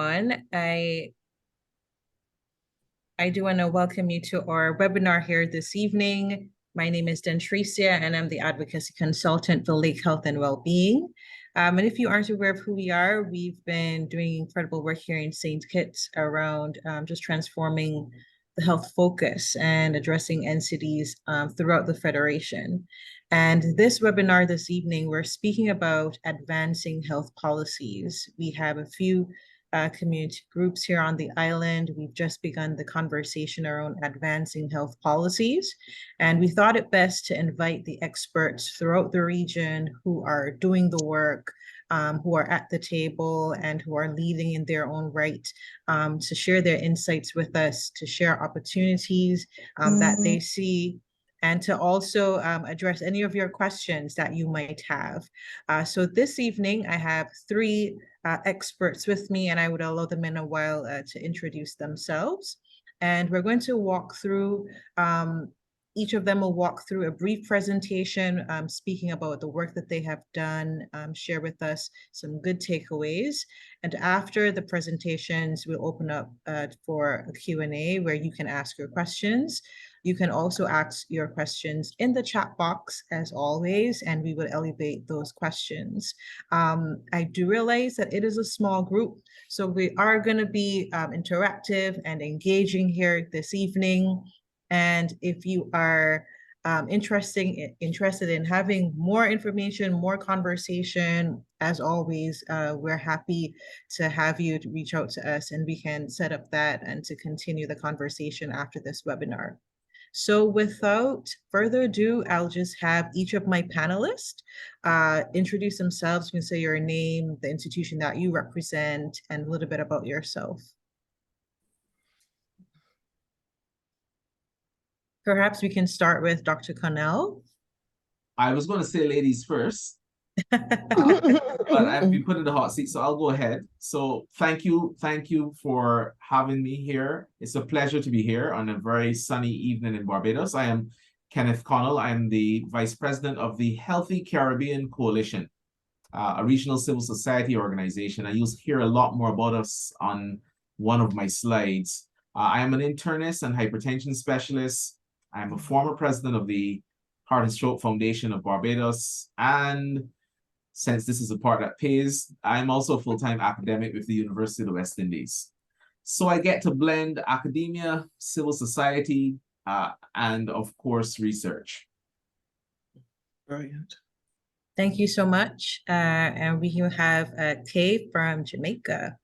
I do want to welcome you to our webinar here this evening. My name is Dentricia, and I'm the Advocacy Consultant for Lake Health and Wellbeing. And if you aren't aware of who we are, we've been doing incredible work here in St. Kitts around just transforming the health focus and addressing NCDs throughout the Federation. And this webinar this evening, we're speaking about advancing health policies. We have a few community groups here on the island. We've just begun the conversation around advancing health policies. And we thought it best to invite the experts throughout the region who are doing the work, who are at the table and who are leading in their own right, to share their insights with us, to share opportunities that they see, and to also address any of your questions that you might have. So this evening, I have three experts with me, and I would allow them in a while to introduce themselves. And we're going to walk through, each of them will walk through a brief presentation speaking about the work that they have done, share with us some good takeaways. And after the presentations, we'll open up for a Q&A where you can ask your questions. You can also ask your questions in the chat box, as always, and we will elevate those questions. I do realize that it is a small group, so we are going to be interactive and engaging here this evening. And if you are interested in having more information, more conversation, as always, we're happy to have you to reach out to us, and we can set up that and to continue the conversation after this webinar. So without further ado, I'll just have each of my panelists introduce themselves. You can say your name, the institution that you represent, and a little bit about yourself. Perhaps we can start with Dr. Connell. I was going to say ladies first, but I've been put in the hot seat, so I'll go ahead. So thank you for having me here. It's a pleasure to be here on a very sunny evening in Barbados. I am Kenneth Connell. I am the Vice President of the Healthy Caribbean Coalition, a regional civil society organization. You'll hear a lot more about us on one of my slides. I am an internist and hypertension specialist. I am a former president of the Heart and Stroke Foundation of Barbados, and since this is a part that pays, I'm also a full-time academic with the University of the West Indies. So I get to blend academia, civil society, and of course, research. Brilliant. Thank you so much. And we have Kay from Jamaica.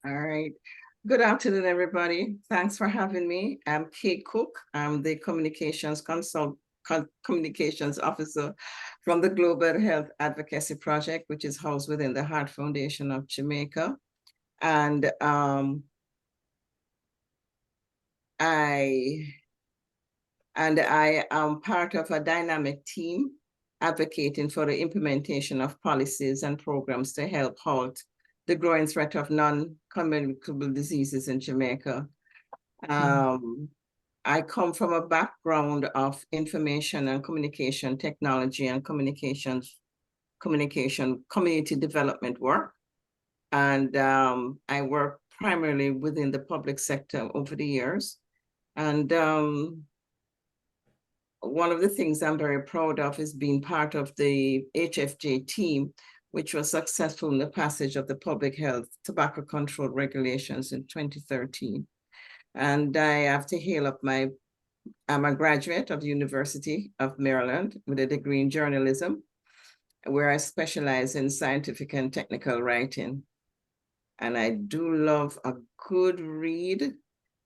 All right. Good afternoon, everybody. Thanks for having me. I'm Kay Cooke. I'm the communications officer from the Global Health Advocacy Project, which is housed within the Heart Foundation of Jamaica. And I am part of a dynamic team advocating for the implementation of policies and programs to help halt the growing threat of non-communicable diseases in Jamaica. I come from a background of information and communication technology and communication community development work. And I work primarily within the public sector over the years. And one of the things I'm very proud of is being part of the HFJ team, which was successful in the passage of the Public Health Tobacco Control Regulations in 2013. And I have to hail up I'm a graduate of the University of Maryland with a degree in journalism, where I specialize in scientific and technical writing. And I do love a good read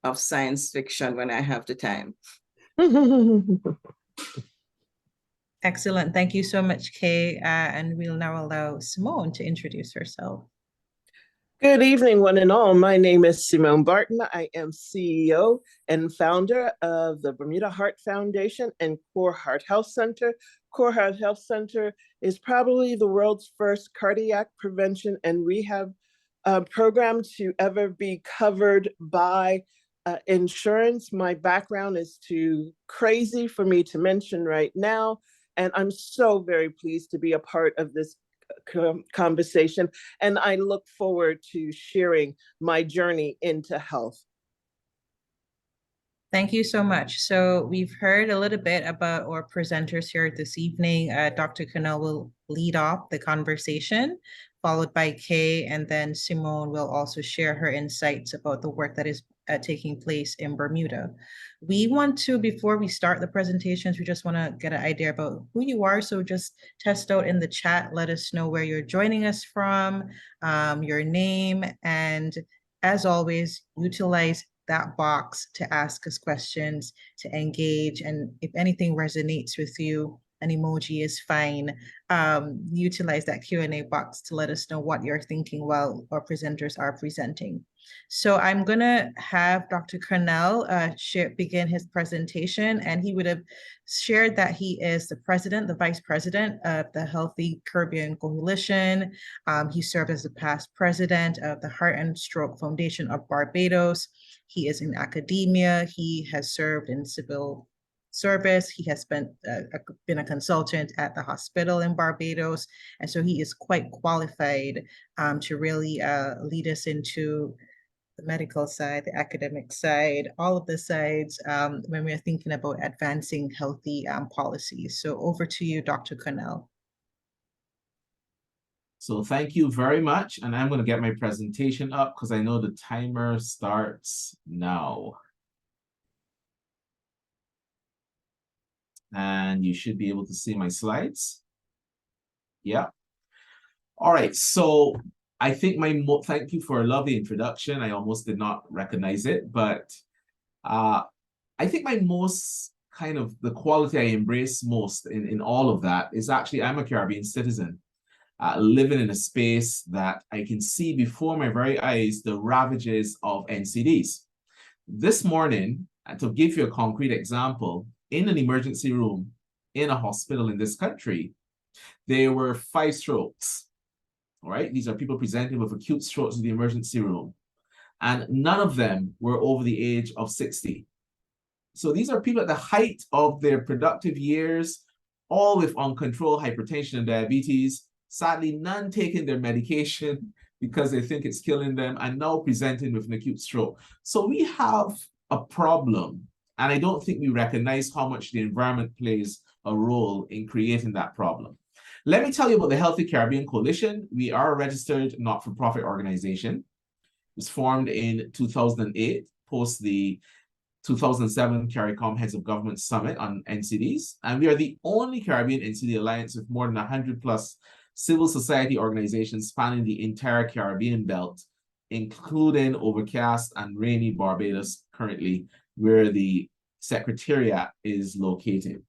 of science fiction when I have the time. Excellent. Thank you so much, Kay. And we'll now allow Simone to introduce herself. Good evening, one and all. My name is Simone Barton. I am CEO and founder of the Bermuda Heart Foundation and Core Heart Health Center. Core Heart Health Center is probably the world's first cardiac prevention and rehab program to ever be covered by insurance. My background is too crazy for me to mention right now, and I'm so very pleased to be a part of this conversation, and I look forward to sharing my journey into health. Thank you so much. So we've heard a little bit about our presenters here this evening. Dr. Connell will lead off the conversation, followed by Kay, and then Simone will also share her insights about the work that is taking place in Bermuda. We want to, before we start the presentations, we just want to get an idea about who you are. So just test out in the chat, let us know where you're joining us from, your name, and as always, utilize that box to ask us questions, to engage, and if anything resonates with you, an emoji is fine. Utilize that Q&A box to let us know what you're thinking while our presenters are presenting. So I'm gonna have Dr. Connell begin his presentation, and he would have shared that he is the president, the vice president of the Healthy Caribbean Coalition. He served as the past president of the Heart and Stroke Foundation of Barbados. He is in academia. He has served in civil service. He has been a consultant at the hospital in Barbados. And so he is quite qualified to really lead us into the medical side, the academic side, all of the sides when we're thinking about advancing healthy policies. So over to you, Dr. Connell. So thank you very much. And I'm going to get my presentation up because I know the timer starts now. And you should be able to see my slides. Yeah. All right. So I think thank you for a lovely introduction. I almost did not recognize it, but I think my most kind of the quality I embrace most in all of that is actually I'm a Caribbean citizen. Living in a space that I can see before my very eyes the ravages of NCDs. This morning, to give you a concrete example, in an emergency room in a hospital in this country, there were 5 strokes. All right, these are people presenting with acute strokes in the emergency room, and none of them were over the age of 60. So these are people at the height of their productive years, all with uncontrolled hypertension and diabetes. Sadly, none taking their medication because they think it's killing them and now presenting with an acute stroke. So we have a problem, and I don't think we recognize how much the environment plays a role in creating that problem. Let me tell you about the Healthy Caribbean Coalition. We are a registered not-for-profit organization. It was formed in 2008, post the 2007 CARICOM Heads of Government Summit on NCDs. And we are the only Caribbean NCD alliance with more than 100 plus civil society organizations spanning the entire Caribbean belt, including overcast and rainy Barbados currently, where the Secretariat is located.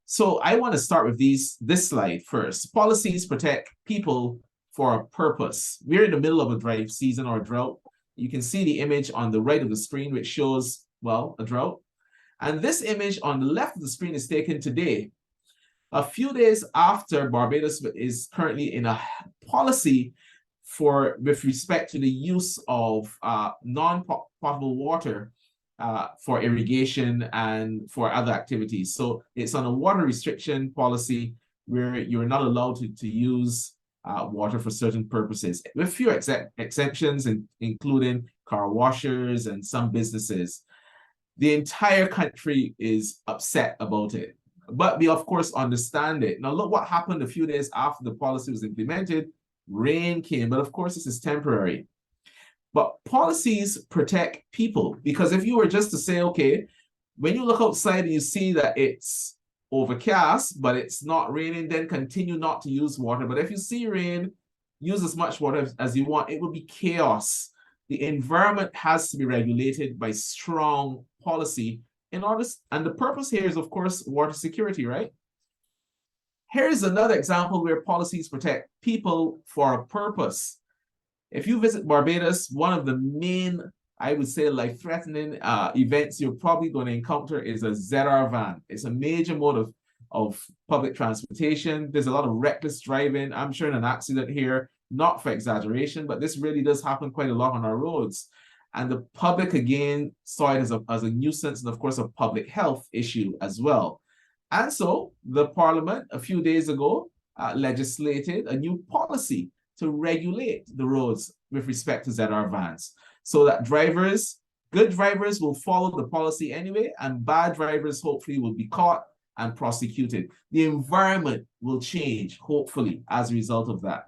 So I want to start with this slide first. Policies protect people for a purpose. We're in the middle of a dry season or a drought. You can see the image on the right of the screen, which shows, well, a drought. And this image on the left of the screen is taken today, a few days after Barbados is currently in a policy with respect to the use of non-potable water for irrigation and for other activities. So it's on a water restriction policy where you're not allowed to use water for certain purposes, with few exceptions, including car washers and some businesses. The entire country is upset about it. But we, of course, understand it. Now, look what happened a few days after the policy was implemented. Rain came, but of course, this is temporary. But policies protect people, because if you were just to say, okay, when you look outside and you see that it's overcast, but it's not raining, then continue not to use water. But if you see rain, use as much water as you want. It will be chaos. The environment has to be regulated by strong policy in order, and the purpose here is, of course, water security, right? Here's another example where policies protect people for a purpose. If you visit Barbados, one of the main, I would say, life-threatening events you're probably going to encounter is a ZR van. It's a major mode of public transportation. There's a lot of reckless driving. I'm sure in an accident here, not for exaggeration, but this really does happen quite a lot on our roads. And the public, again, saw it as a nuisance and, of course, a public health issue as well. And so the Parliament a few days ago legislated a new policy to regulate the roads with respect to ZR vans, so that good drivers will follow the policy anyway, and bad drivers hopefully will be caught and prosecuted. The environment will change, hopefully, as a result of that.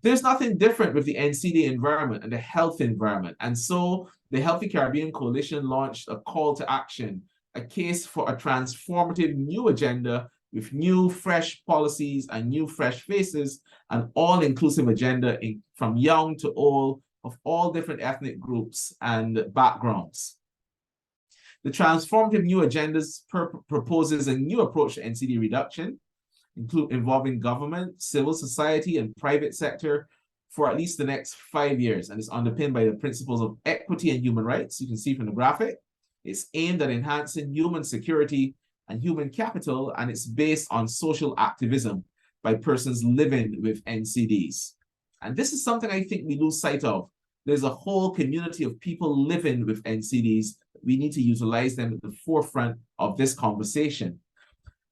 There's nothing different with the NCD environment and the health environment. And so the Healthy Caribbean Coalition launched a call to action, a case for a transformative new agenda with new, fresh policies and new, fresh faces, an all-inclusive agenda from young to old, of all different ethnic groups and backgrounds. The transformative new agendas proposes a new approach to NCD reduction, involving government, civil society, and private sector for at least the next 5 years, and it's underpinned by the principles of equity and human rights. You can see from the graphic, it's aimed at enhancing human security and human capital, and it's based on social activism by persons living with NCDs. And this is something I think we lose sight of. There's a whole community of people living with NCDs. We need to utilize them at the forefront of this conversation.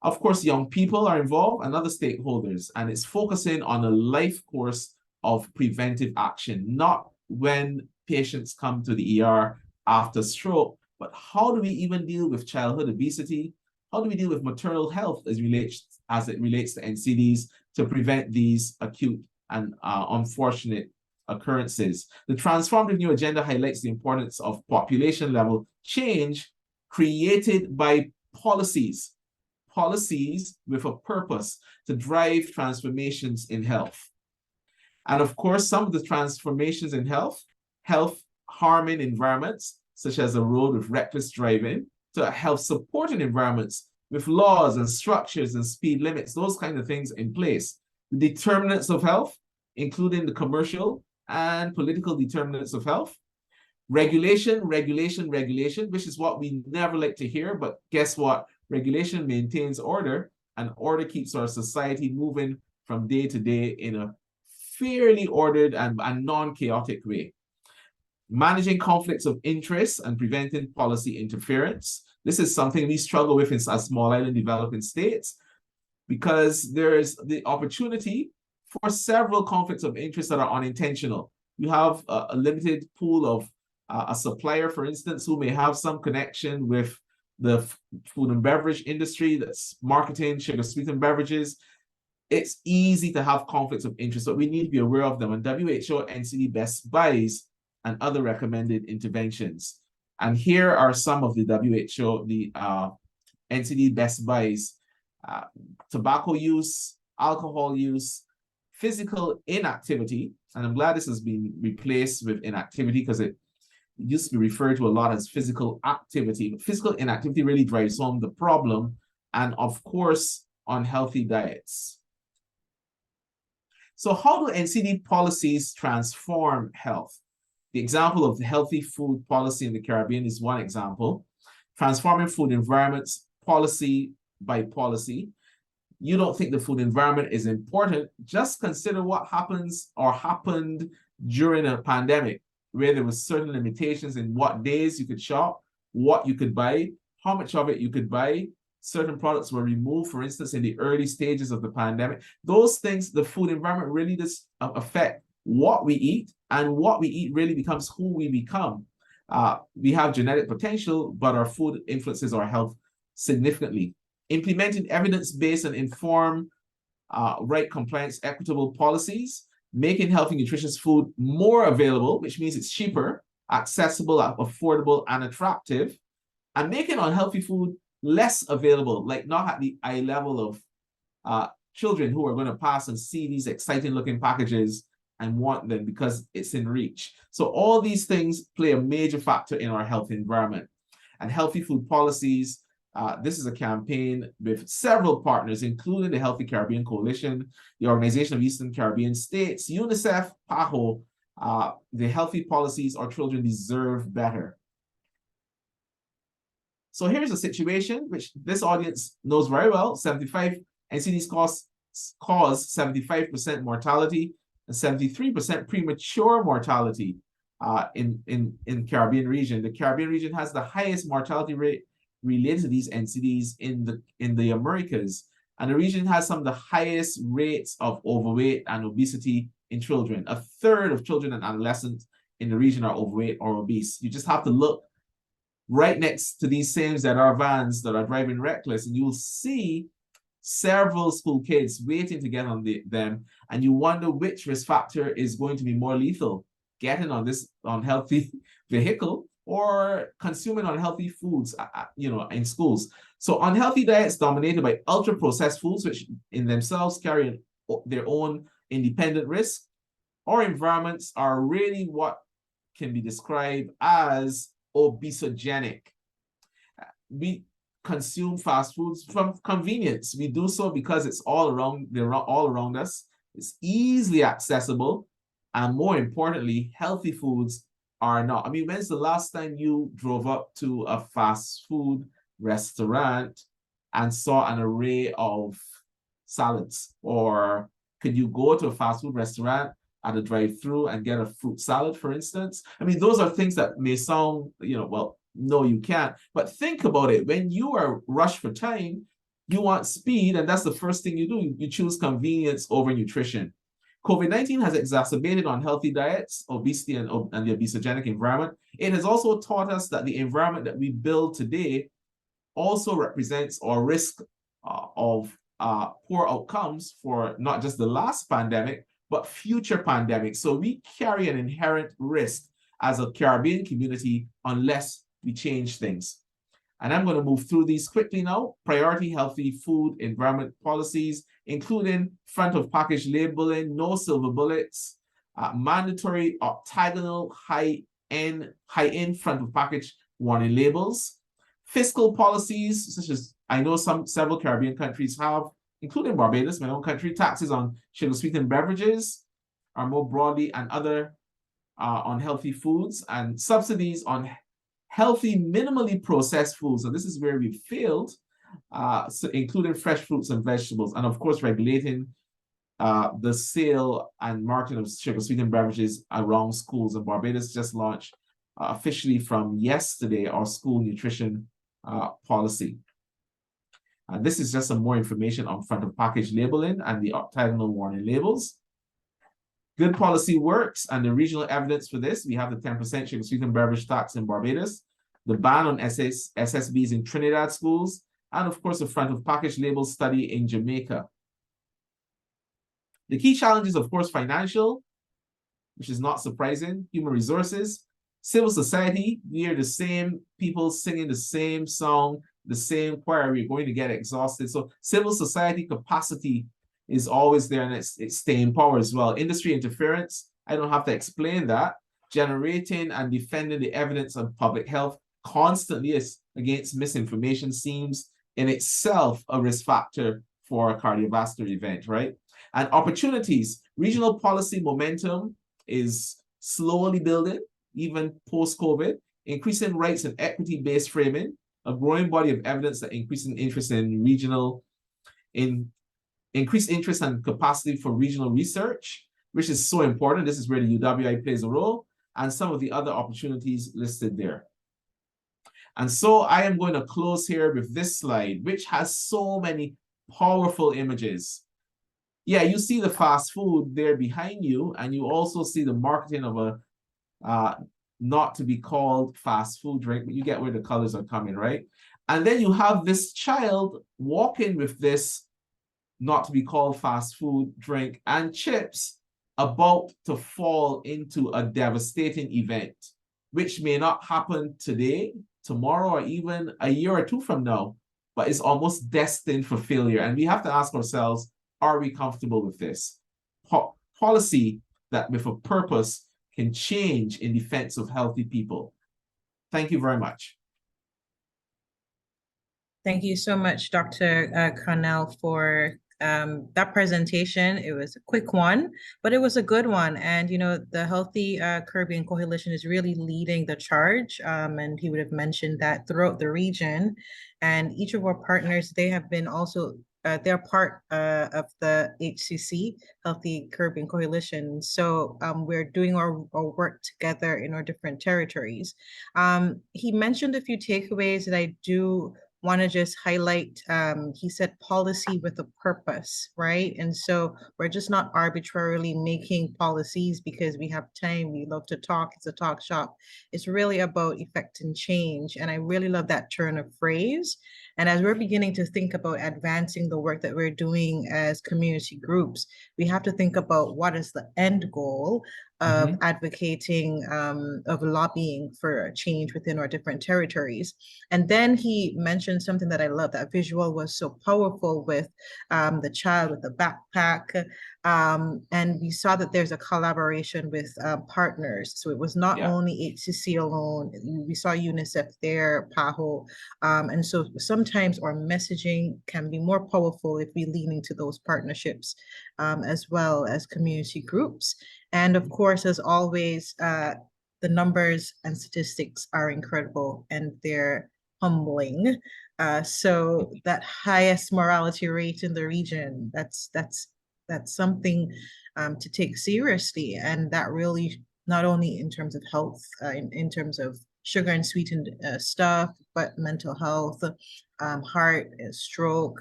Of course, young people are involved and other stakeholders, and it's focusing on a life course of preventive action, not when patients come to the ER after stroke, but how do we even deal with childhood obesity? How do we deal with maternal health as it relates to NCDs to prevent these acute and unfortunate occurrences? The transformative new agenda highlights the importance of population level change created by policies with a purpose to drive transformations in health. And of course, some of the transformations in health harming environments, such as a road with reckless driving, to health supporting environments with laws and structures and speed limits, those kind of things in place. The determinants of health, including the commercial and political determinants of health. Regulation, which is what we never like to hear, but guess what? Regulation maintains order, and order keeps our society moving from day to day in a fairly ordered and non-chaotic way. Managing conflicts of interest and preventing policy interference. This is something we struggle with in small island developing states, because there is the opportunity for several conflicts of interest that are unintentional. You have a limited pool of a supplier, for instance, who may have some connection with the food and beverage industry that's marketing sugar sweetened beverages. It's easy to have conflicts of interest, but we need to be aware of them. And WHO NCD best buys and other recommended interventions. And here are some of the NCD best buys: tobacco use, alcohol use, physical inactivity. And I'm glad this has been replaced with inactivity, because it used to be referred to a lot as physical activity. But physical inactivity really drives home the problem. And of course, unhealthy diets. So how do NCD policies transform health? The example of the healthy food policy in the Caribbean is one example. Transforming food environments policy by policy. You don't think the food environment is important? Just consider what happens or happened during a pandemic, where there was certain limitations in what days you could shop, what you could buy, how much of it you could buy. Certain products were removed, for instance, in the early stages of the pandemic. Those things, the food environment really does affect what we eat, and what we eat really becomes who we become. We have genetic potential, but our food influences our health significantly. Implementing evidence-based and informed right compliance equitable policies, making healthy nutritious food more available, which means it's cheaper, accessible, affordable, and attractive, and making unhealthy food less available, like not at the eye level of children who are going to pass and see these exciting looking packages and want them because it's in reach. So all these things play a major factor in our health environment. And healthy food policies, this is a campaign with several partners, including the Healthy Caribbean Coalition, the Organization of Eastern Caribbean States, UNICEF, PAHO. The healthy policies, our children deserve better. So here's a situation which this audience knows very well. NCDs cause 75% mortality and 73% premature mortality in Caribbean region. The Caribbean region has the highest mortality rate related to these NCDs in the Americas. And the region has some of the highest rates of overweight and obesity in children. A third of children and adolescents in the region are overweight or obese. You just have to look right next to these same ZR vans that are driving reckless, and you'll see several school kids waiting to get on them, and you wonder which risk factor is going to be more lethal, getting on this unhealthy vehicle or consuming unhealthy foods, in schools. So unhealthy diets dominated by ultra-processed foods, which in themselves carry their own independent risk, or environments are really what can be described as obesogenic. We consume fast foods from convenience. We do so because it's all around, they're all around us. It's easily accessible. And more importantly, healthy foods are not. I mean, when's the last time you drove up to a fast food restaurant and saw an array of salads? Or could you go to a fast food restaurant at a drive-through and get a fruit salad, for instance? I mean, those are things that may sound, well, no, you can't. But think about it. When you are rushed for time, you want speed, and that's the first thing you do. You choose convenience over nutrition. COVID-19 has exacerbated unhealthy diets, obesity, and the obesogenic environment. It has also taught us that the environment that we build today also represents or risk of poor outcomes for not just the last pandemic, but future pandemics. So we carry an inherent risk as a Caribbean community unless we change things. And I'm going to move through these quickly now. Priority healthy food environment policies, including front of package labeling, no silver bullets, mandatory octagonal high-end front of package warning labels, fiscal policies, such as I know several Caribbean countries have, including Barbados, my own country. Taxes on sugar-sweetened beverages are more broadly, and other unhealthy foods, and subsidies on healthy, minimally processed foods. So this is where we failed, so including fresh fruits and vegetables, and of course regulating the sale and marketing of sugar-sweetened beverages around schools. And Barbados just launched officially from yesterday our school nutrition policy. This is just some more information on front of package labeling and the octagonal warning labels. Good policy works, and the regional evidence for this, we have the 10% sugar-sweetened beverage tax in Barbados, the ban on SSBs in Trinidad schools, and of course, the front of package label study in Jamaica. The key challenges, of course, financial, which is not surprising, human resources, civil society. We are the same people singing the same song, the same choir. We're going to get exhausted. So civil society capacity is always there, and it's staying power as well. Industry interference, I don't have to explain that. Generating and defending the evidence of public health constantly against misinformation seems in itself a risk factor for a cardiovascular event, right? And opportunities, regional policy momentum is slowly building, even post-COVID, increasing rights and equity-based framing, a growing body of evidence that increasing interest in increased interest and capacity for regional research, which is so important. This is where the UWI plays a role, and some of the other opportunities listed there. And so I am going to close here with this slide, which has so many powerful images. Yeah, you see the fast food there behind you, and you also see the marketing of a not to be called fast food drink, but you get where the colors are coming, right? And then you have this child walking with this not to be called fast food drink and chips about to fall into a devastating event, which may not happen today, tomorrow, or even a year or two from now, but is almost destined for failure. And we have to ask ourselves, are we comfortable with this? Policy that with a purpose can change in defense of healthy people. Thank you very much. Thank you so much, Dr. Connell, for that presentation. It was a quick one, but it was a good one. And, the Healthy Caribbean Coalition is really leading the charge. And he would have mentioned that throughout the region. And each of our partners, they have been also, they're part of the HCC, Healthy Caribbean Coalition. So we're doing our work together in our different territories. He mentioned a few takeaways that I do want to just highlight, he said policy with a purpose, right? And so we're just not arbitrarily making policies because we have time, we love to talk, it's a talk shop. It's really about effecting change. And I really love that turn of phrase. And as we're beginning to think about advancing the work that we're doing as community groups, we have to think about what is the end goal of advocating, of lobbying for change within our different territories. And then he mentioned something that I love, that visual was so powerful with the child with the backpack. And we saw that there's a collaboration with partners. So it was not only HCC alone, we saw UNICEF there, PAHO. And so sometimes our messaging can be more powerful if we lean into those partnerships as well as community groups. And of course, as always, the numbers and statistics are incredible and they're humbling. So that highest mortality rate in the region, that's something to take seriously. And that really, not only in terms of health, in terms of sugar and sweetened stuff, but mental health, heart, stroke,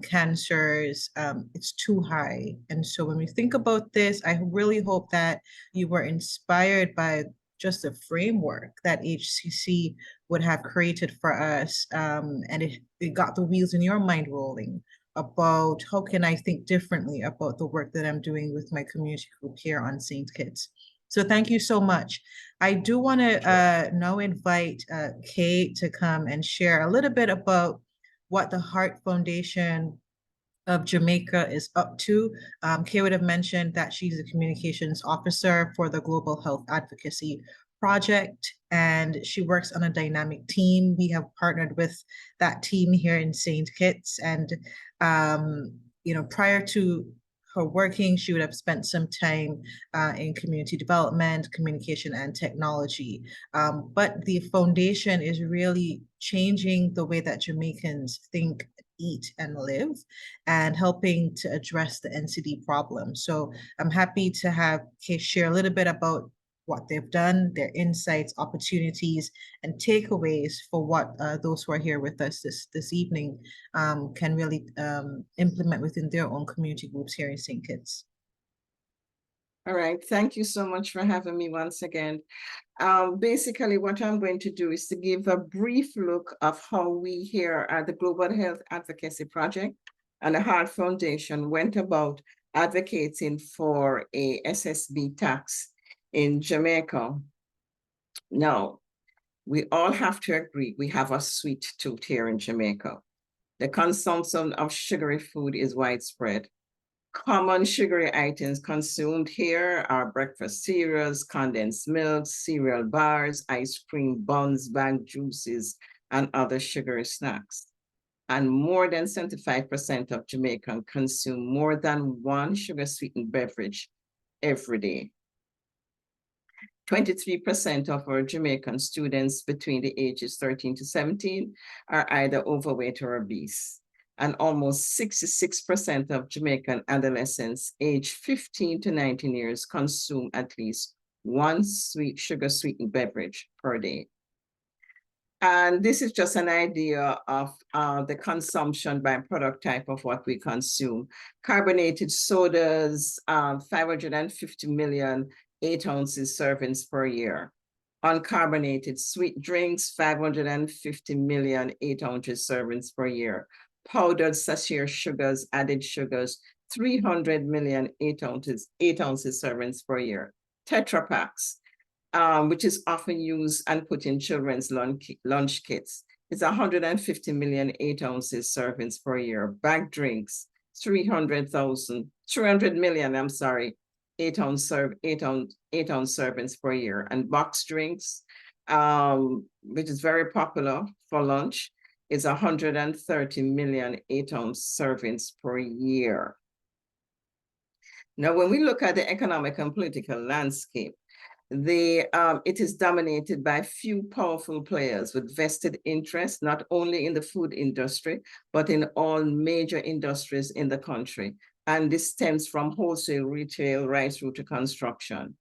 cancers, it's too high. And so when we think about this, I really hope that you were inspired by just the framework that HCC would have created for us. And it got the wheels in your mind rolling about how can I think differently about the work that I'm doing with my community group here on St. Kitts. So thank you so much. I do want to now invite Kay to come and share a little bit about what the Heart Foundation of Jamaica is up to. Kay would have mentioned that she's a communications officer for the Global Health Advocacy Project, and she works on a dynamic team. We have partnered with that team here in St. Kitts, and prior to her working, she would have spent some time in community development, communication, and technology. But the foundation is really changing the way that Jamaicans think, eat, and live, and helping to address the NCD problem. So I'm happy to have Kay share a little bit about what they've done, their insights, opportunities, and takeaways for what those who are here with us this evening can really implement within their own community groups here in St. Kitts. All right, thank you so much for having me once again. Basically, what I'm going to do is to give a brief look of how we here at the Global Health Advocacy Project and the Heart Foundation went about advocating for a SSB tax in Jamaica. Now, we all have to agree, we have a sweet tooth here in Jamaica. The consumption of sugary food is widespread. Common sugary items consumed here are breakfast cereals, condensed milk, cereal bars, ice cream, buns, bagged juices, and other sugary snacks. And more than 75% of Jamaicans consume more than one sugar-sweetened beverage every day. 23% of our Jamaican students between the ages 13 to 17 are either overweight or obese. And almost 66% of Jamaican adolescents aged 15 to 19 years consume at least one sugar-sweetened beverage per day. And this is just an idea of the consumption by product type of what we consume. Carbonated sodas, 550 million 8 ounces servings per year. Uncarbonated sweet drinks, 550 million 8 ounces servings per year. Powdered sachet sugars, added sugars, 300 million 8 ounces servings per year. Tetra Paks, which is often used and put in children's lunch kits. It's 150 million 8 ounces servings per year. Bagged drinks, 300 million 8 ounce servings per year. And boxed drinks, which is very popular for lunch, is 130 million 8 ounce servings per year. Now, when we look at the economic and political landscape, it is dominated by few powerful players with vested interests, not only in the food industry, but in all major industries in the country. And this stems from wholesale, retail, right through to construction.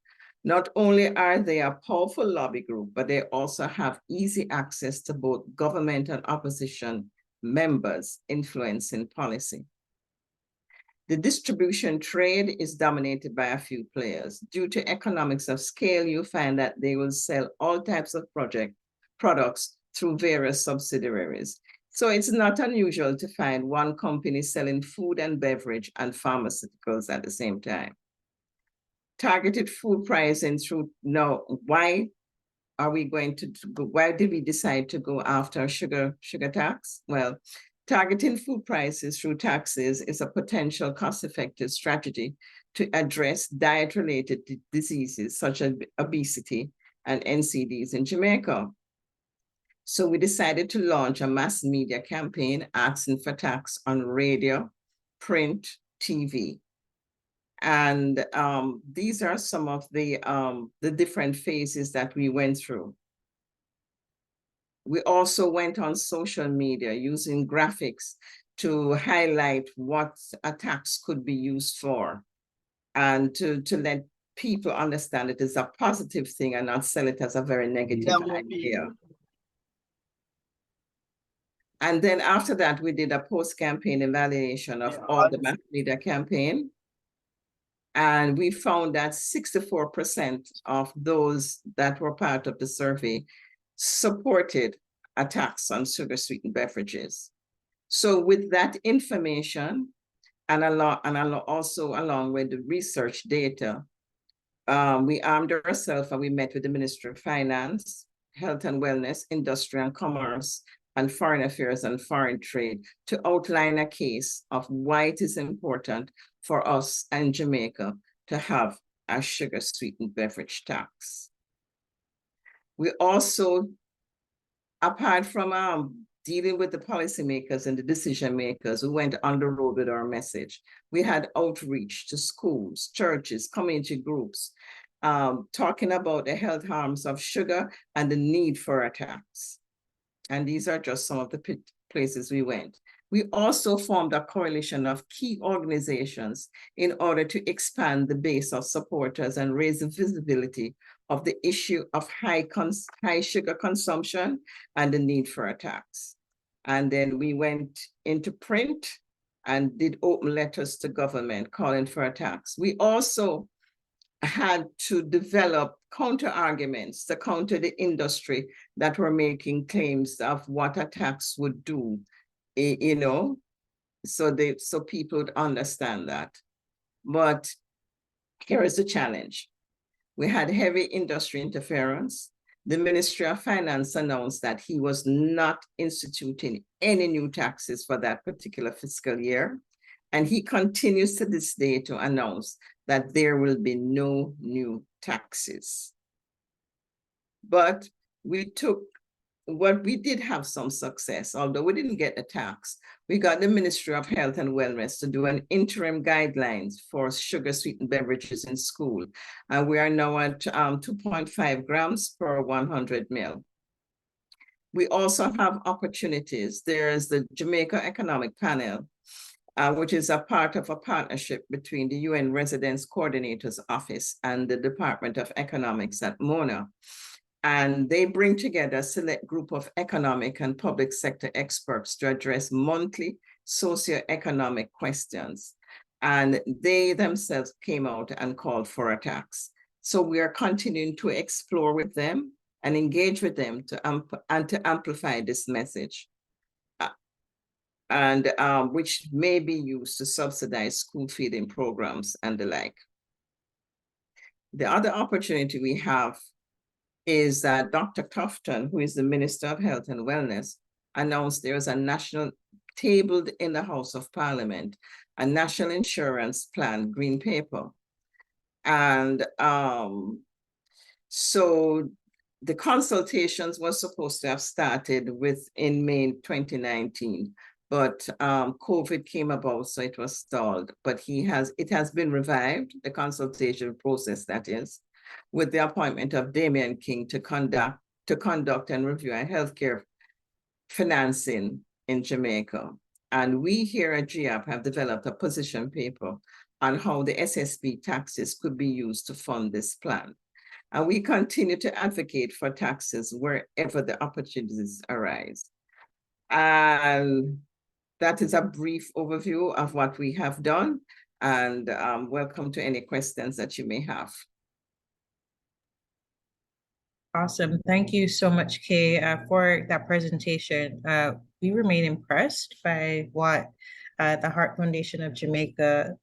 Not only are they a powerful lobby group, but they also have easy access to both government and opposition members influencing policy. The distribution trade is dominated by a few players. Due to economics of scale, you find that they will sell all types of products through various subsidiaries. So it's not unusual to find one company selling food and beverage and pharmaceuticals at the same time. Targeted food pricing through, now, why are we going to go, why did we decide to go after sugar tax? Well, targeting food prices through taxes is a potential cost-effective strategy to address diet-related diseases such as obesity and NCDs in Jamaica. So we decided to launch a mass media campaign asking for tax on radio, print, TV. And these are some of the different phases that we went through. We also went on social media using graphics to highlight what a tax could be used for and to let people understand it is a positive thing and not sell it as a very negative idea. And then after that, we did a post-campaign evaluation of all the mass media campaign. And we found that 64% of those that were part of the survey supported a tax on sugar-sweetened beverages. So with that information, also along with the research data, we armed ourselves and we met with the Ministry of Finance, Health and Wellness, Industry and Commerce, and Foreign Affairs and Foreign Trade to outline a case of why it is important for us and Jamaica to have a sugar-sweetened beverage tax. We also, apart from dealing with the policymakers and the decision makers who went on the road with our message, we had outreach to schools, churches, community groups, talking about the health harms of sugar and the need for a tax. And these are just some of the places we went. We also formed a coalition of key organizations in order to expand the base of supporters and raise the visibility of the issue of high sugar consumption and the need for a tax. And then we went into print and did open letters to government calling for a tax. We also had to develop counter arguments to counter the industry that were making claims of what a tax would do, you know, so people would understand that. But here is the challenge. We had heavy industry interference. The Ministry of Finance announced that he was not instituting any new taxes for that particular fiscal year. And he continues to this day to announce that there will be no new taxes. But we did have some success, although we didn't get a tax. We got the Ministry of Health and Wellness to do an interim guidelines for sugar-sweetened beverages in school. And we are now at 2.5 grams per 100 ml. We also have opportunities. There's the Jamaica Economic Panel, which is a part of a partnership between the UN Residence Coordinator's Office and the Department of Economics at MONA. And they bring together a select group of economic and public sector experts to address monthly socioeconomic questions. And they themselves came out and called for a tax. So we are continuing to explore with them and engage with them to amplify this message. Which may be used to subsidize school feeding programs and the like. The other opportunity we have is that Dr. Tufton, who is the Minister of Health and Wellness, announced there is a national, tabled in the House of Parliament, a national insurance plan green paper. And so the consultations were supposed to have started in May 2019. But COVID came about, so it was stalled. But it has been revived, the consultation process, that is, with the appointment of Damian King to conduct and review our healthcare financing in Jamaica. And we here at GIAP have developed a position paper on how the SSB taxes could be used to fund this plan. And we continue to advocate for taxes wherever the opportunities arise. And that is a brief overview of what we have done. And welcome to any questions that you may have. Awesome. Thank you so much, Kay, for that presentation. We remain impressed by what the Heart Foundation of Jamaica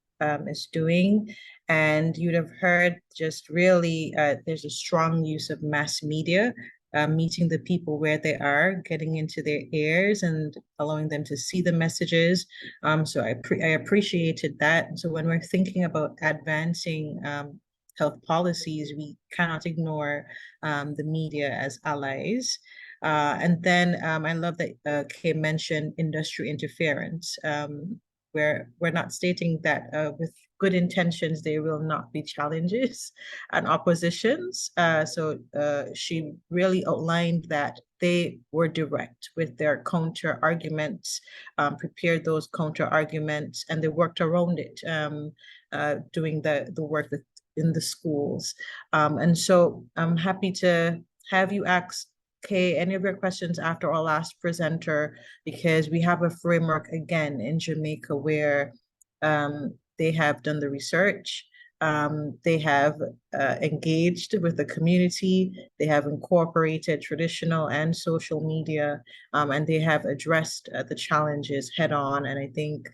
is doing. And you'd have heard just really, there's a strong use of mass media, meeting the people where they are, getting into their ears and allowing them to see the messages. So I appreciated that. And so when we're thinking about advancing health policies, we cannot ignore the media as allies. And then I love that Kay mentioned industry interference, where we're not stating that with good intentions, there will not be challenges and oppositions. So she really outlined that they were direct with their counter arguments, prepared those counter arguments, and they worked around it, doing the work with in the schools. And so I'm happy to have you ask Kay any of your questions after our last presenter, because we have a framework again in Jamaica where they have done the research, they have engaged with the community, they have incorporated traditional and social media, and they have addressed the challenges head on. And I think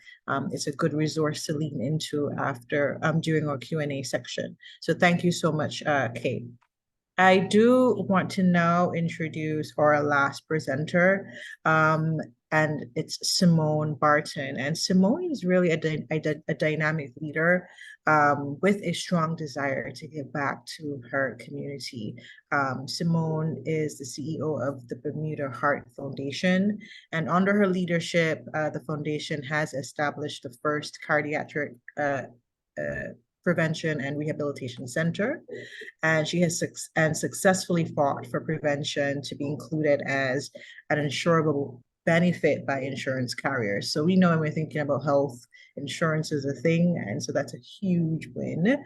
it's a good resource to lean into after during our Q&A section. So thank you so much, Kate. I do want to now introduce our last presenter, and it's Simone Barton. And Simone is really a dynamic leader with a strong desire to give back to her community. Simone is the CEO of the Bermuda Heart Foundation, and under her leadership, the foundation has established the first cardiac prevention and rehabilitation center, and she has successfully fought for prevention to be included as an insurable benefit by insurance carriers. So we know when we're thinking about health, insurance is a thing, and so that's a huge win.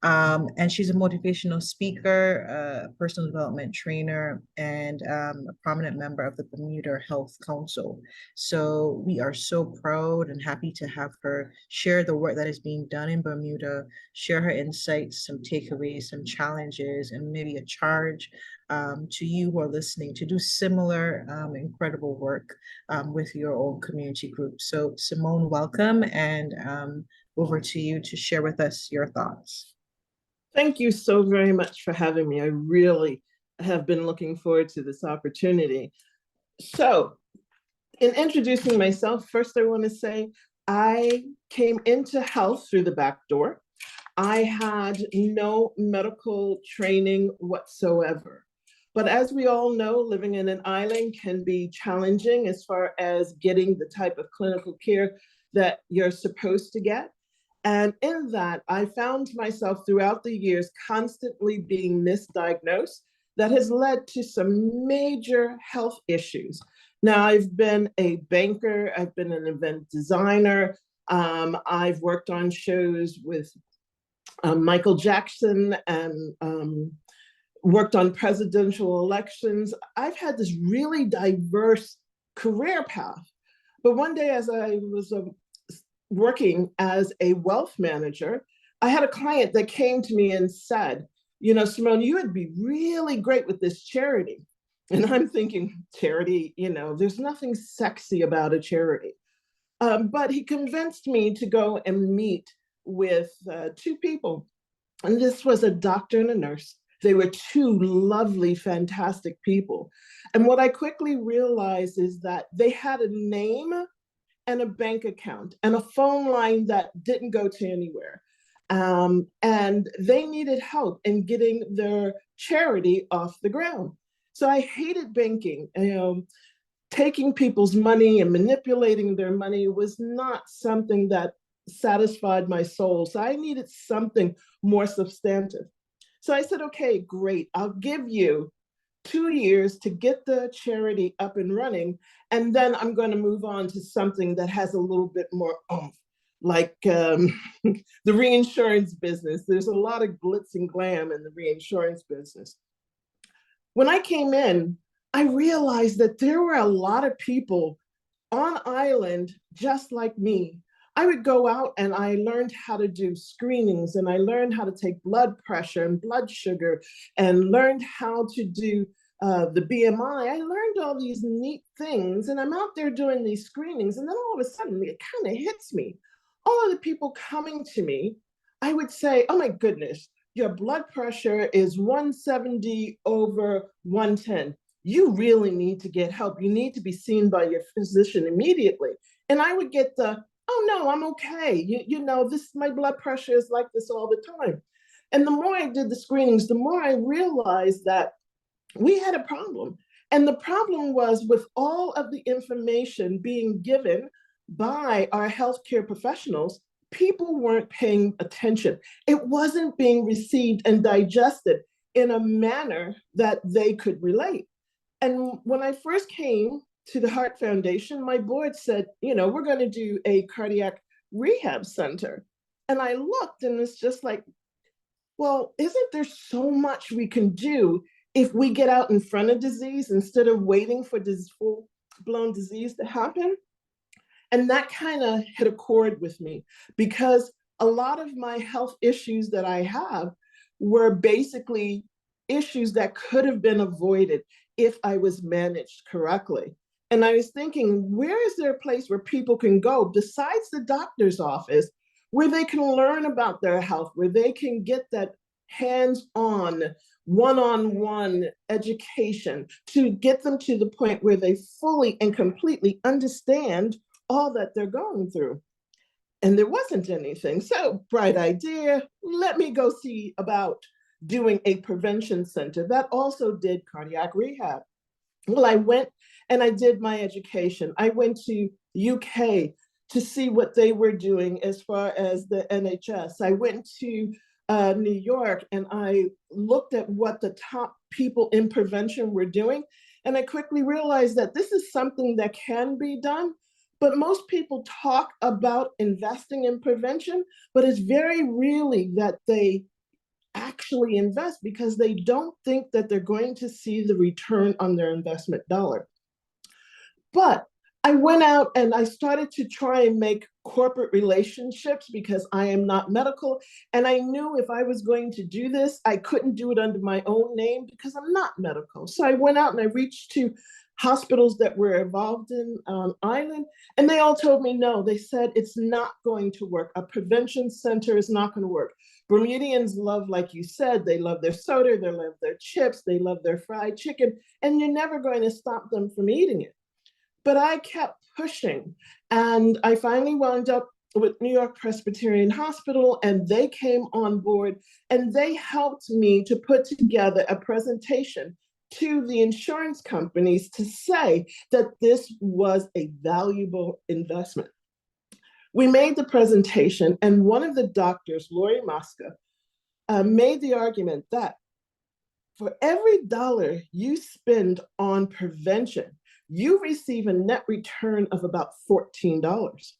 And she's a motivational speaker, personal development trainer, and a prominent member of the Bermuda Health Council. So we are so proud and happy to have her share the work that is being done in Bermuda, share her insights, some takeaways, some challenges, and maybe a charge to you who are listening to do similar incredible work with your own community group. So Simone, welcome, and over to you to share with us your thoughts. Thank you so very much for having me. I really have been looking forward to this opportunity. So, in introducing myself, first I want to say I came into health through the back door. I had no medical training whatsoever. But as we all know, living in an island can be challenging as far as getting the type of clinical care that you're supposed to get. And in that, I found myself throughout the years constantly being misdiagnosed. That has led to some major health issues. Now, I've been a banker, I've been an event designer, I've worked on shows with Michael Jackson and worked on presidential elections. I've had this really diverse career path. But one day, as I was working as a wealth manager, I had a client that came to me and said, you know, Simone, you would be really great with this charity. And I'm thinking, charity, you know, there's nothing sexy about a charity. But he convinced me to go and meet with two people. And this was a doctor and a nurse. They were two lovely, fantastic people. And what I quickly realized is that they had a name and a bank account and a phone line that didn't go to anywhere. And they needed help in getting their charity off the ground. So I hated banking. Taking people's money and manipulating their money was not something that satisfied my soul. So I needed something more substantive. So I said, okay, great. I'll give you 2 years to get the charity up and running, and then I'm going to move on to something that has a little bit more oomph. like the reinsurance business. There's a lot of glitz and glam in the reinsurance business. When I came in, I realized that there were a lot of people on island just like me. I would go out and I learned how to do screenings, and I learned how to take blood pressure and blood sugar, and learned how to do the BMI. I learned all these neat things, and I'm out there doing these screenings, and then all of a sudden it kind of hits me. All of the people coming to me, I would say, oh my goodness, your blood pressure is 170 over 110. You really need to get help. You need to be seen by your physician immediately. And I would get the, oh no, I'm okay. You know, my blood pressure is like this all the time. And the more I did the screenings, the more I realized that we had a problem. And the problem was, with all of the information being given by our healthcare professionals, people weren't paying attention. It wasn't being received and digested in a manner that they could relate. And when I first came to the Heart Foundation, my board said, you know, we're going to do a cardiac rehab center. And I looked, and it's just like, well, isn't there so much we can do if we get out in front of disease instead of waiting for this full-blown disease to happen? And that kind of hit a chord with me, because a lot of my health issues that I have were basically issues that could have been avoided if I was managed correctly. And I was thinking, where is there a place where people can go besides the doctor's office, where they can learn about their health, where they can get that hands-on, one-on-one education to get them to the point where they fully and completely understand all that they're going through. And there wasn't anything. So, bright idea, let me go see about doing a prevention center that also did cardiac rehab. Well, I went and I did my education. I went to UK to see what they were doing as far as the NHS. I went to New York, and I looked at what the top people in prevention were doing. And I quickly realized that this is something that can be done, but most people talk about investing in prevention, but it's very rarely that they actually invest, because they don't think that they're going to see the return on their investment dollar. But I went out and I started to try and make corporate relationships, because I am not medical. And I knew if I was going to do this, I couldn't do it under my own name because I'm not medical. So I went out and I reached to hospitals that were involved in island, and they all told me no. They said it's not going to work. A prevention center is not going to work. Bermudians love, like you said, they love their soda, they love their chips, they love their fried chicken, and you're never going to stop them from eating it. But I kept pushing, and I finally wound up with New York Presbyterian Hospital, and they came on board, and they helped me to put together a presentation to the insurance companies to say that this was a valuable investment. We made the presentation, and one of the doctors, Lori Mosca, made the argument that for every dollar you spend on prevention, you receive a net return of about $14.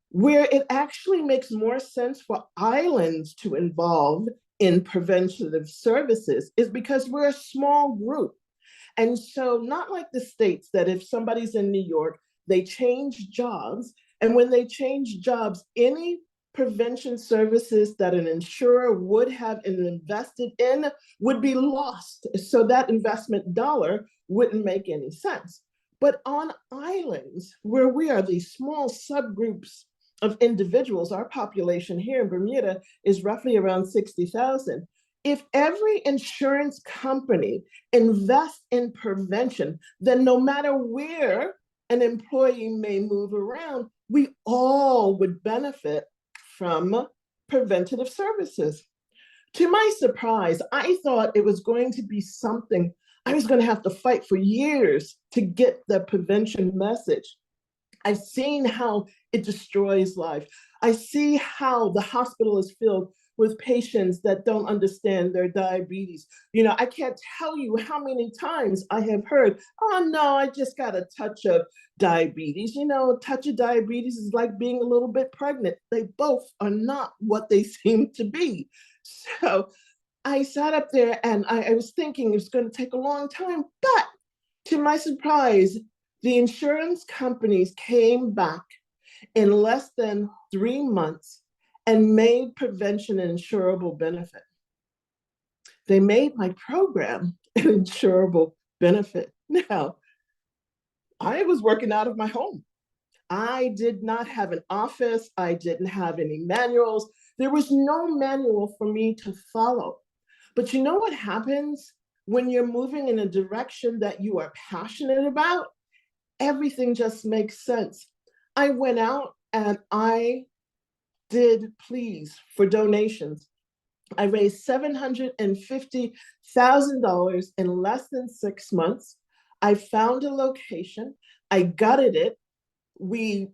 Where it actually makes more sense for islands to involve in preventative services is because we're a small group. And so, not like the States, that if somebody's in New York, they change jobs. And when they change jobs, any prevention services that an insurer would have invested in would be lost. So that investment dollar wouldn't make any sense. But on islands, where we are these small subgroups of individuals, our population here in Bermuda is roughly around 60,000. If every insurance company invests in prevention, then no matter where an employee may move around, we all would benefit from preventative services. To my surprise, I thought it was going to be something I was going to have to fight for years to get the prevention message. I've seen how it destroys life. I see how the hospital is filled with patients that don't understand their diabetes. You know, I can't tell you how many times I have heard, oh no, I just got a touch of diabetes. You know, a touch of diabetes is like being a little bit pregnant. They both are not what they seem to be. So I sat up there and I was thinking it's going to take a long time, but to my surprise, the insurance companies came back in less than 3 months and made prevention an insurable benefit. They made my program an insurable benefit. Now, I was working out of my home. I did not have an office. I didn't have any manuals. There was no manual for me to follow. But you know what happens when you're moving in a direction that you are passionate about? Everything just makes sense. I went out and I did pleas for donations. I raised $750,000 in less than 6 months. I found a location. I gutted it. We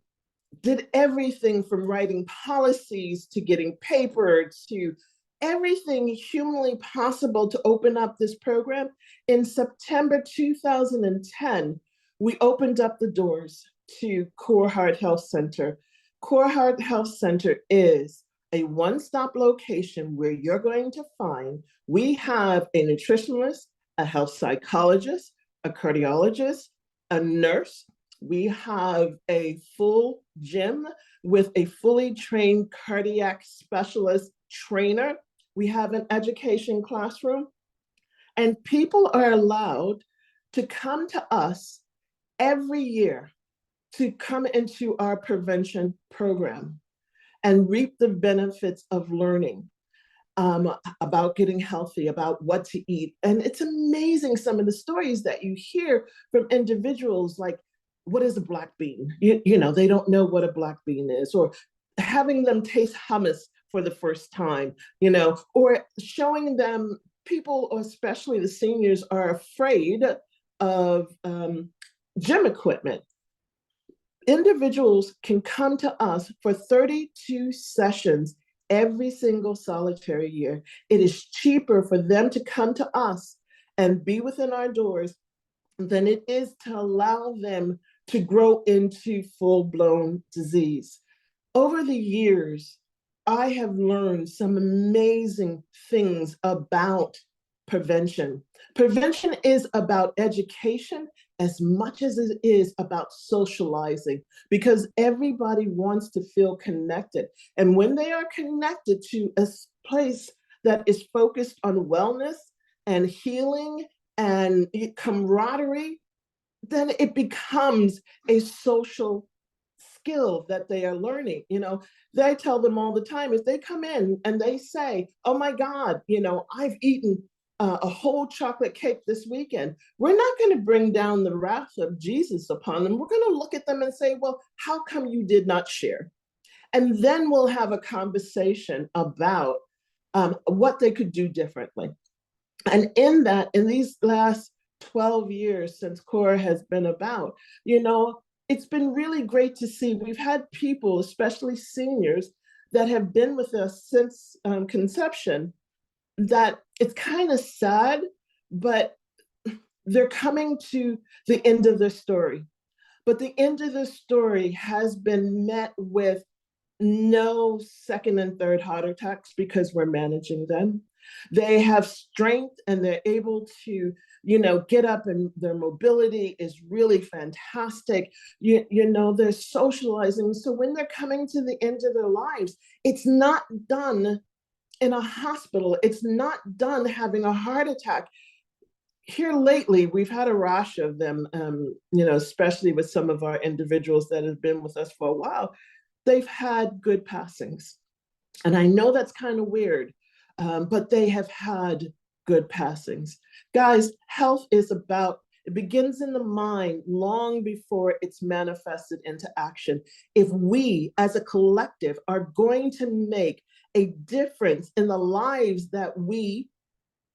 did everything from writing policies to getting paper to everything humanly possible to open up this program. In September 2010, we opened up the doors to Core Heart Health Center. Core Heart Health Center is a one-stop location where you're going to find, we have a nutritionist, a health psychologist, a cardiologist, a nurse. We have a full gym with a fully trained cardiac specialist trainer. We have an education classroom, and people are allowed to come to us every year to come into our prevention program and reap the benefits of learning about getting healthy, about what to eat. And it's amazing some of the stories that you hear from individuals like, what is a black bean? You know, they don't know what a black bean is, or having them taste hummus for the first time, you know, or showing them, people, especially the seniors, are afraid of gym equipment. Individuals can come to us for 32 sessions every single solitary year. It is cheaper for them to come to us and be within our doors than it is to allow them to grow into full-blown disease. Over the years, I have learned some amazing things about prevention. Prevention is about education as much as it is about socializing, because everybody wants to feel connected. And when they are connected to a place that is focused on wellness and healing and camaraderie, then it becomes a social skill that they are learning. You know, I tell them all the time, if they come in and they say, oh my God, you know, I've eaten a whole chocolate cake this weekend, we're not going to bring down the wrath of Jesus upon them. We're going to look at them and say, well, how come you did not share? And then we'll have a conversation about what they could do differently. And in these last 12 years since CORE has been about, you know, it's been really great to see. We've had people, especially seniors, that have been with us since conception, that it's kind of sad, but they're coming to the end of their story. But the end of the story has been met with no second and third heart attacks because we're managing them. They have strength and they're able to, you know, get up, and their mobility is really fantastic. You know, they're socializing. So when they're coming to the end of their lives, it's not done in a hospital. It's not done having a heart attack. Here lately, we've had a rash of them, you know, especially with some of our individuals that have been with us for a while. They've had good passings. And I know that's kind of weird, but they have had good passings. Guys, health is about, it begins in the mind long before it's manifested into action. If we as a collective are going to make a difference in the lives that we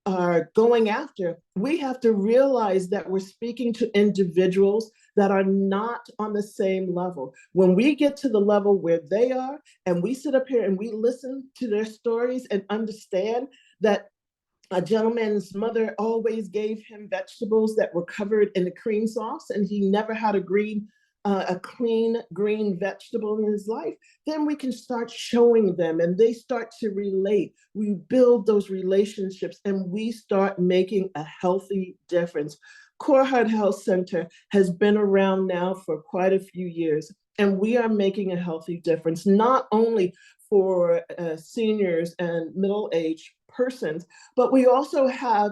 are going after, we have to realize that we're speaking to individuals that are not on the same level. When we get to the level where they are, and we sit up here and we listen to their stories and understand that a gentleman's mother always gave him vegetables that were covered in a cream sauce, and he never had a clean green vegetable in his life, then we can start showing them and they start to relate. We build those relationships and we start making a healthy difference. Core Heart Health Center has been around now for quite a few years, and we are making a healthy difference, not only for seniors and middle-aged persons, but we also have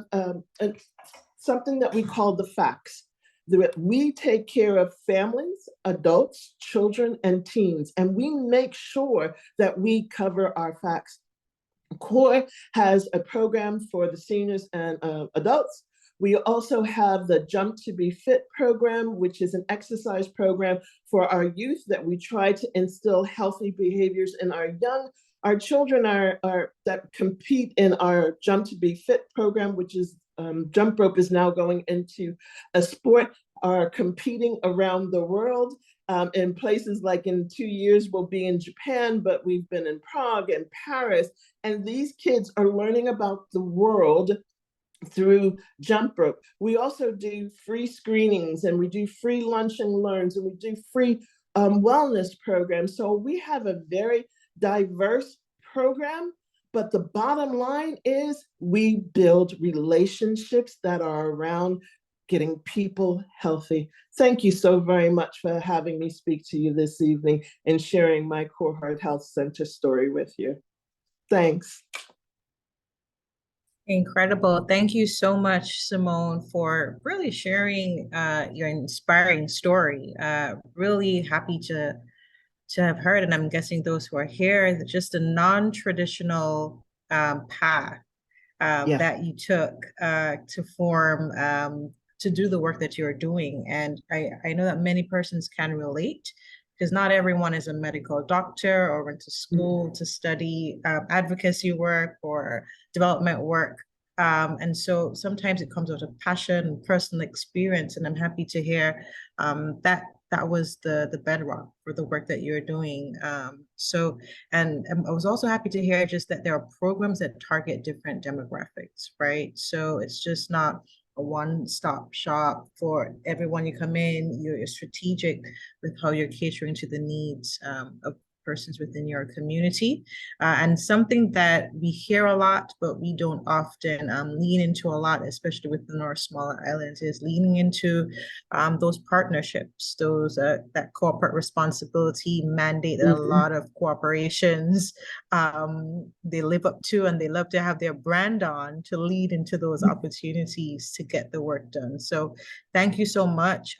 something that we call the FACS. We take care of families, adults, children, and teens, and we make sure that we cover our FACS. CORE has a program for the seniors and adults. We also have the Jump to Be Fit program, which is an exercise program for our youth that we try to instill healthy behaviors in our children that compete in our Jump to Be Fit program, which is jump rope is now going into a sport, are competing around the world in places like in 2 years we'll be in Japan, but we've been in Prague and Paris, and these kids are learning about the world through jump rope. We also do free screenings, and we do free lunch and learns, and we do free wellness programs. So we have a very diverse program, but the bottom line is we build relationships that are around getting people healthy. Thank you so very much for having me speak to you this evening and sharing my Core Heart Health Center story with you. Thanks. Incredible. Thank you so much, Simone, for really sharing your inspiring story. Really happy to have heard, and I'm guessing those who are here, just a non-traditional path that you took to form, to do the work that you're doing. And I know that many persons can relate, because not everyone is a medical doctor or went to school to study advocacy work or development work. And so sometimes it comes out of passion and personal experience. And I'm happy to hear that was the bedrock for the work that you're doing. And I was also happy to hear just that there are programs that target different demographics, right? So it's just not a one-stop shop for everyone. You come in, you're strategic with how you're catering to the needs of persons within your community. And something that we hear a lot, but we don't often lean into a lot, especially within our smaller islands, is leaning into those partnerships, those that corporate responsibility mandate that a lot of corporations they live up to, and they love to have their brand on to lead into those opportunities to get the work done. So thank you so much.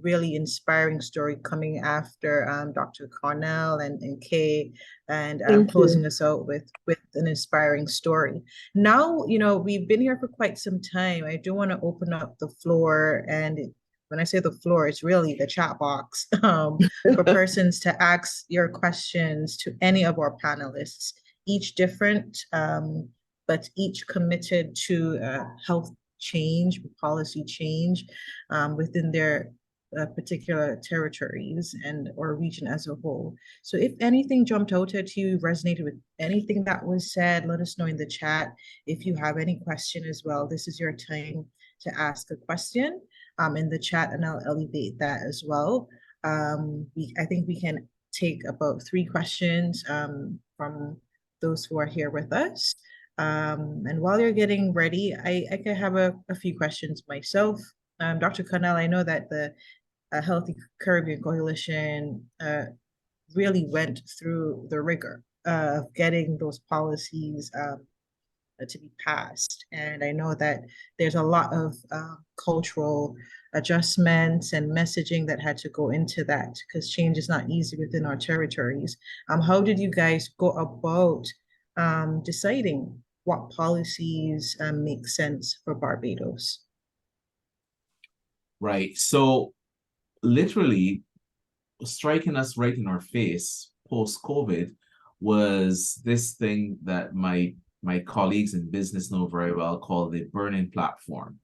Really inspiring story coming after Dr. Connell and Kay, and closing us out with an inspiring story. Now, we've been here for quite some time. I do want to open up the floor, and when I say the floor, it's really the chat box for persons to ask your questions to any of our panelists, each different, but each committed to health change, policy change within their particular territories and or region as a whole. So if anything jumped out at you, resonated with anything that was said, let us know in the chat. If you have any question as well, this is your time to ask a question in the chat, and I'll elevate that as well. I think we can take about 3 questions from those who are here with us. And while you're getting ready, I could have a few questions myself. Dr. Connell, I know that the Healthy Caribbean Coalition really went through the rigor of getting those policies to be passed. And I know that there's a lot of cultural adjustments and messaging that had to go into that, because change is not easy within our territories. How did you guys go about deciding what policies make sense for Barbados? Right. So literally striking us right in our face post-COVID was this thing that my my colleagues in business know very well, called the burning platform.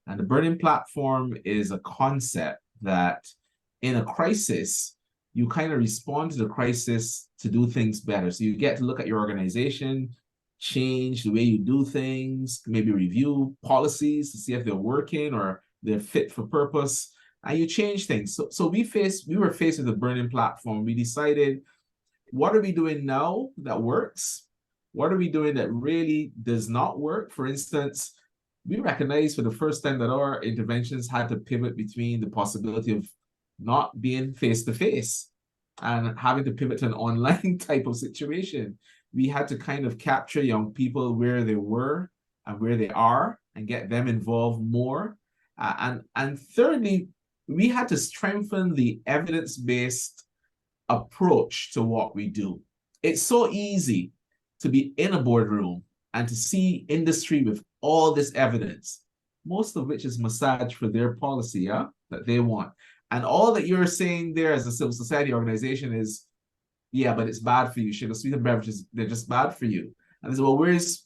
And the burning platform is a concept that in a crisis, you kind of respond to the crisis to do things better. So you get to look at your organization, change the way you do things, maybe review policies to see if they're working or they're fit for purpose, and you change things. So we were faced with a burning platform. We decided, what are we doing now that works? What are we doing that really does not work? For instance, we recognized for the first time that our interventions had to pivot between the possibility of not being face-to-face and having to pivot to an online type of situation. We had to kind of capture young people where they were and where they are and get them involved more. And thirdly, we had to strengthen the evidence-based approach to what we do. It's so easy to be in a boardroom and to see industry with all this evidence, most of which is massaged for their policy, that they want. And all that you're saying there as a civil society organization is, yeah, but it's bad for you. Sugar, sweet, and beverages, they're just bad for you. And they say, well, where's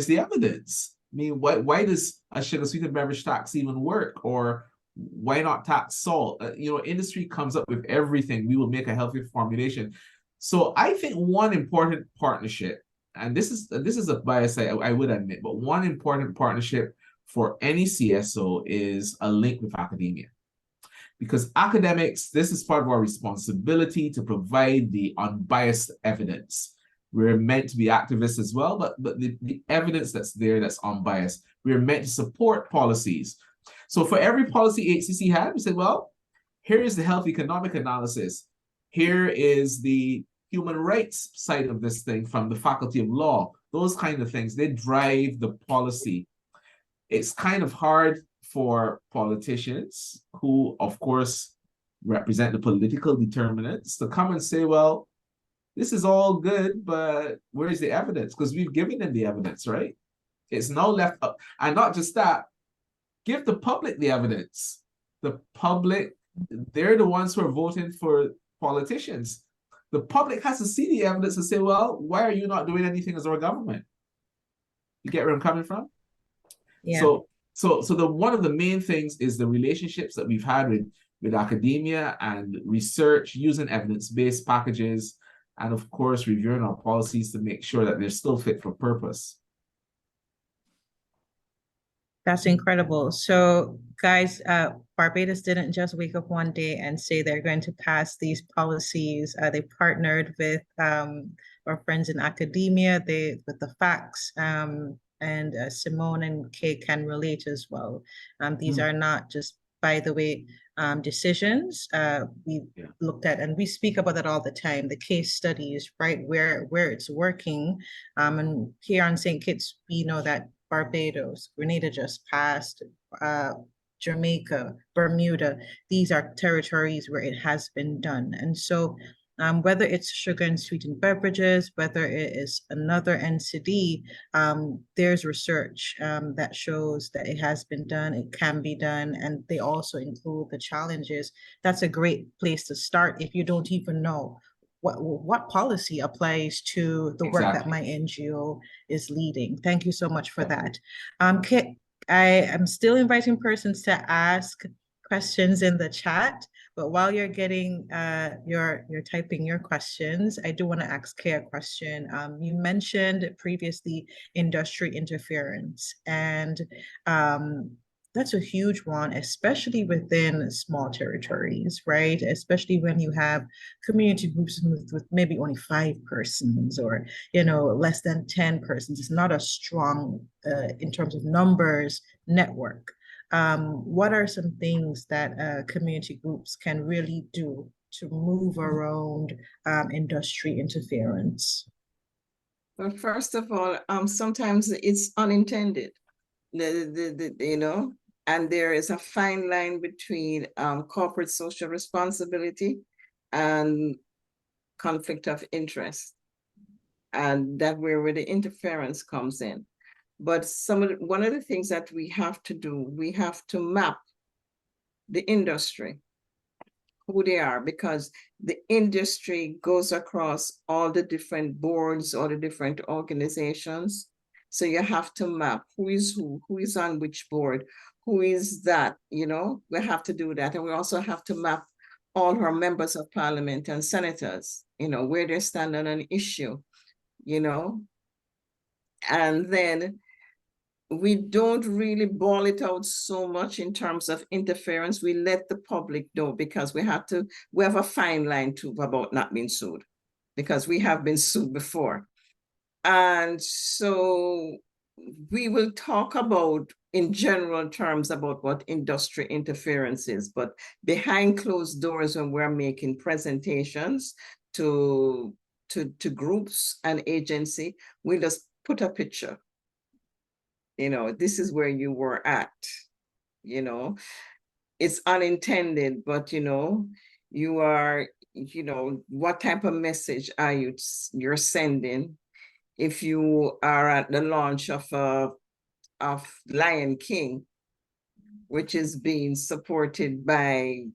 the evidence? I mean, why does a sugar, sweet, and beverage tax even work? Or why not tax salt? Industry comes up with everything. We will make a healthy formulation. So I think one important partnership, and this is a bias I would admit, but one important partnership for any CSO is a link with academia. Because academics, this is part of our responsibility to provide the unbiased evidence. We're meant to be activists as well, but the evidence that's there that's unbiased. We're meant to support policies. So for every policy HCC had, we said, well, here is the health economic analysis. Here is the human rights side of this thing from the Faculty of Law. Those kind of things, they drive the policy. It's kind of hard for politicians who, of course, represent the political determinants to come and say, well, this is all good, but where's the evidence? Because we've given them the evidence, right? It's now left up. And not just that, give the public the evidence. The public, they're the ones who are voting for politicians. The public has to see the evidence and say, well, why are you not doing anything as our government? You get where I'm coming from? Yeah. So one of the main things is the relationships that we've had with academia and research, using evidence-based packages, and of course, reviewing our policies to make sure that they're still fit for purpose. That's incredible. So guys, Barbados didn't just wake up one day and say they're going to pass these policies. They partnered with our friends in academia, with the facts, and Simone and Kay can relate as well. These are not just, by the way, decisions. We looked at, and we speak about that all the time, the case studies, right, where it's working. And here on St. Kitts, we know that Barbados, Grenada just passed, Jamaica, Bermuda, these are territories where it has been done. And so whether it's sugar and sweetened beverages, whether it is another NCD, there's research that shows that it has been done, it can be done, and they also include the challenges. That's a great place to start if you don't even know what policy applies to the work that my NGO is leading. Thank you so much for that. Kit, I am still inviting persons to ask questions in the chat, but while you're getting you're typing your questions, I do want to ask Kay a question. You mentioned previously industry interference, and that's a huge one, especially within small territories, right? Especially when you have community groups with maybe only 5 persons or, less than 10 persons. It's not a strong, in terms of numbers, network. What are some things that community groups can really do to move around industry interference? Well, first of all, sometimes it's unintended. And there is a fine line between corporate social responsibility and conflict of interest, and that where the interference comes in. But one of the things that we have to do, we have to map the industry. who they are, because the industry goes across all the different boards, all the different organizations. So you have to map who is on which board, who is that, you know, we have to do that. And we also have to map all our members of parliament and senators, you know, where they stand on an issue, you know. And then we don't really ball it out so much in terms of interference. We let the public know, because we have a fine line too about not being sued, because we have been sued before. And so we will talk about, in general terms, about what industry interference is, but behind closed doors, when we're making presentations to groups and agency, we just put a picture. You know, this is where you were at, you know, it's unintended, but, you know, you are, you know, what type of message are you're sending if you are at the launch of Lion King, which is being supported by,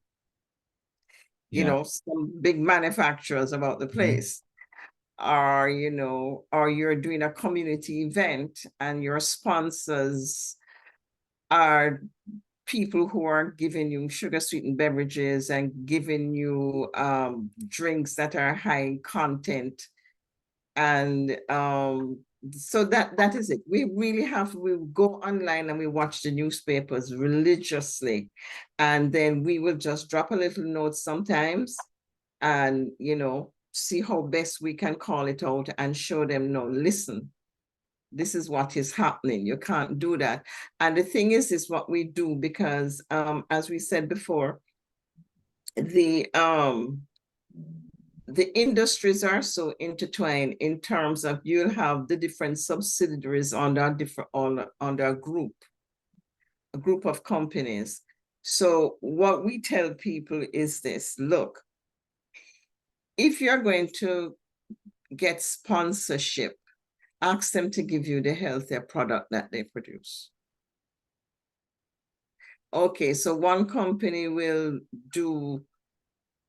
you know, some big manufacturers about the place. Or, you know, or you're doing a community event and your sponsors are people who are giving you sugar sweetened beverages and giving you drinks that are high in content. And so that is it. We really we go online and we watch the newspapers religiously, and then we will just drop a little note sometimes, and, you know, see how best we can call it out and show them, no, listen, this is what is happening. You can't do that. And the thing is what we do, because as we said before, the industries are so intertwined in terms of, you'll have the different subsidiaries under a group of companies. So what we tell people is this: look, if you're going to get sponsorship, ask them to give you the healthier product that they produce. Okay, so one company will do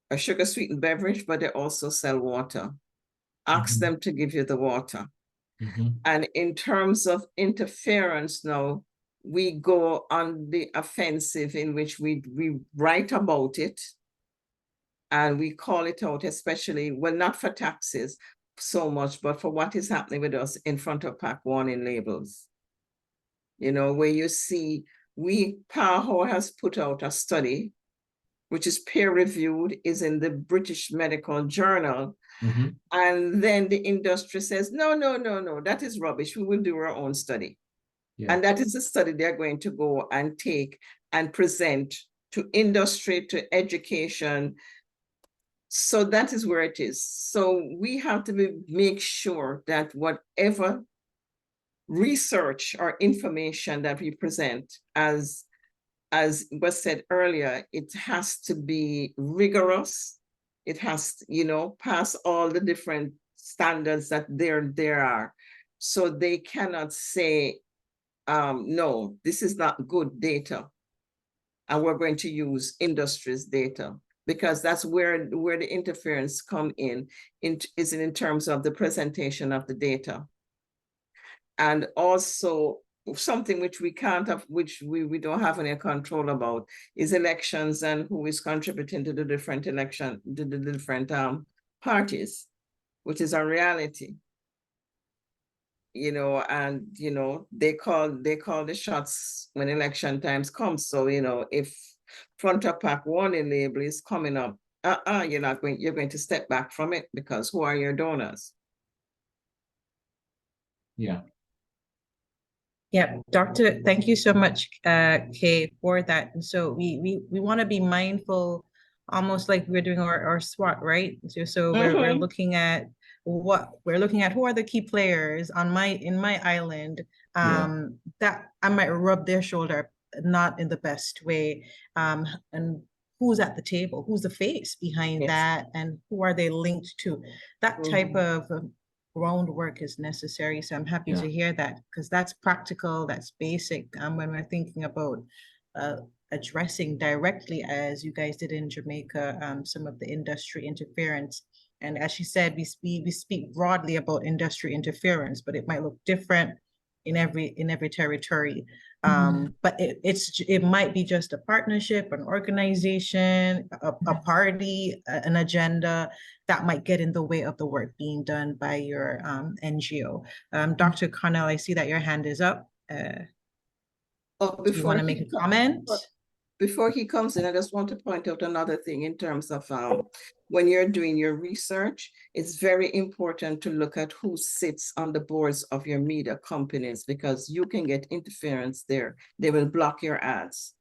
a sugar sweetened beverage, but they also sell water. Ask them to give you the water. And in terms of interference now, we go on the offensive, in which we write about it and we call it out, especially, well, not for taxes so much, but for what is happening with us in front of pack warning labels. You know, where you see, PAHO has put out a study, which is peer-reviewed, is in the British Medical Journal. And then the industry says, no, that is rubbish. We will do our own study. And that is a study they're going to go and take and present to industry, to education. So that is where it is. So we have to make sure that whatever research or information that we present, as was said earlier, it has to be rigorous. It has to, you know, pass all the different standards that there are. So they cannot say, no, this is not good data, and we're going to use industry's data, because that's where the interference come in terms of the presentation of the data. And also, something which we can't have, which we don't have any control about, is elections and who is contributing to the different parties, which is a reality. You know, and, you know, they call the shots when election times comes. So, you know, if front of pack warning label is coming up, you're going to step back from it, because who are your donors? Yeah. Yeah, Doctor, thank you so much, Kay, for that. And so we want to be mindful, almost like we're doing our SWOT, right? So we're looking at who are the key players in my island, that I might rub their shoulder, not in the best way, and who's at the table, who's the face behind that, and who are they linked to? That type of groundwork is necessary. So I'm happy to hear that, because that's practical, that's basic when we're thinking about addressing directly, as you guys did in Jamaica, some of the industry interference. And as she said, we speak broadly about industry interference, but it might look different in every territory. But it might be just a partnership, an organization, a party, an agenda that might get in the way of the work being done by your NGO. Dr. Connell, I see that your hand is up. Do you want to make a comment? Before he comes in, I just want to point out another thing in terms of when you're doing your research, it's very important to look at who sits on the boards of your media companies, because you can get interference there. They will block your ads.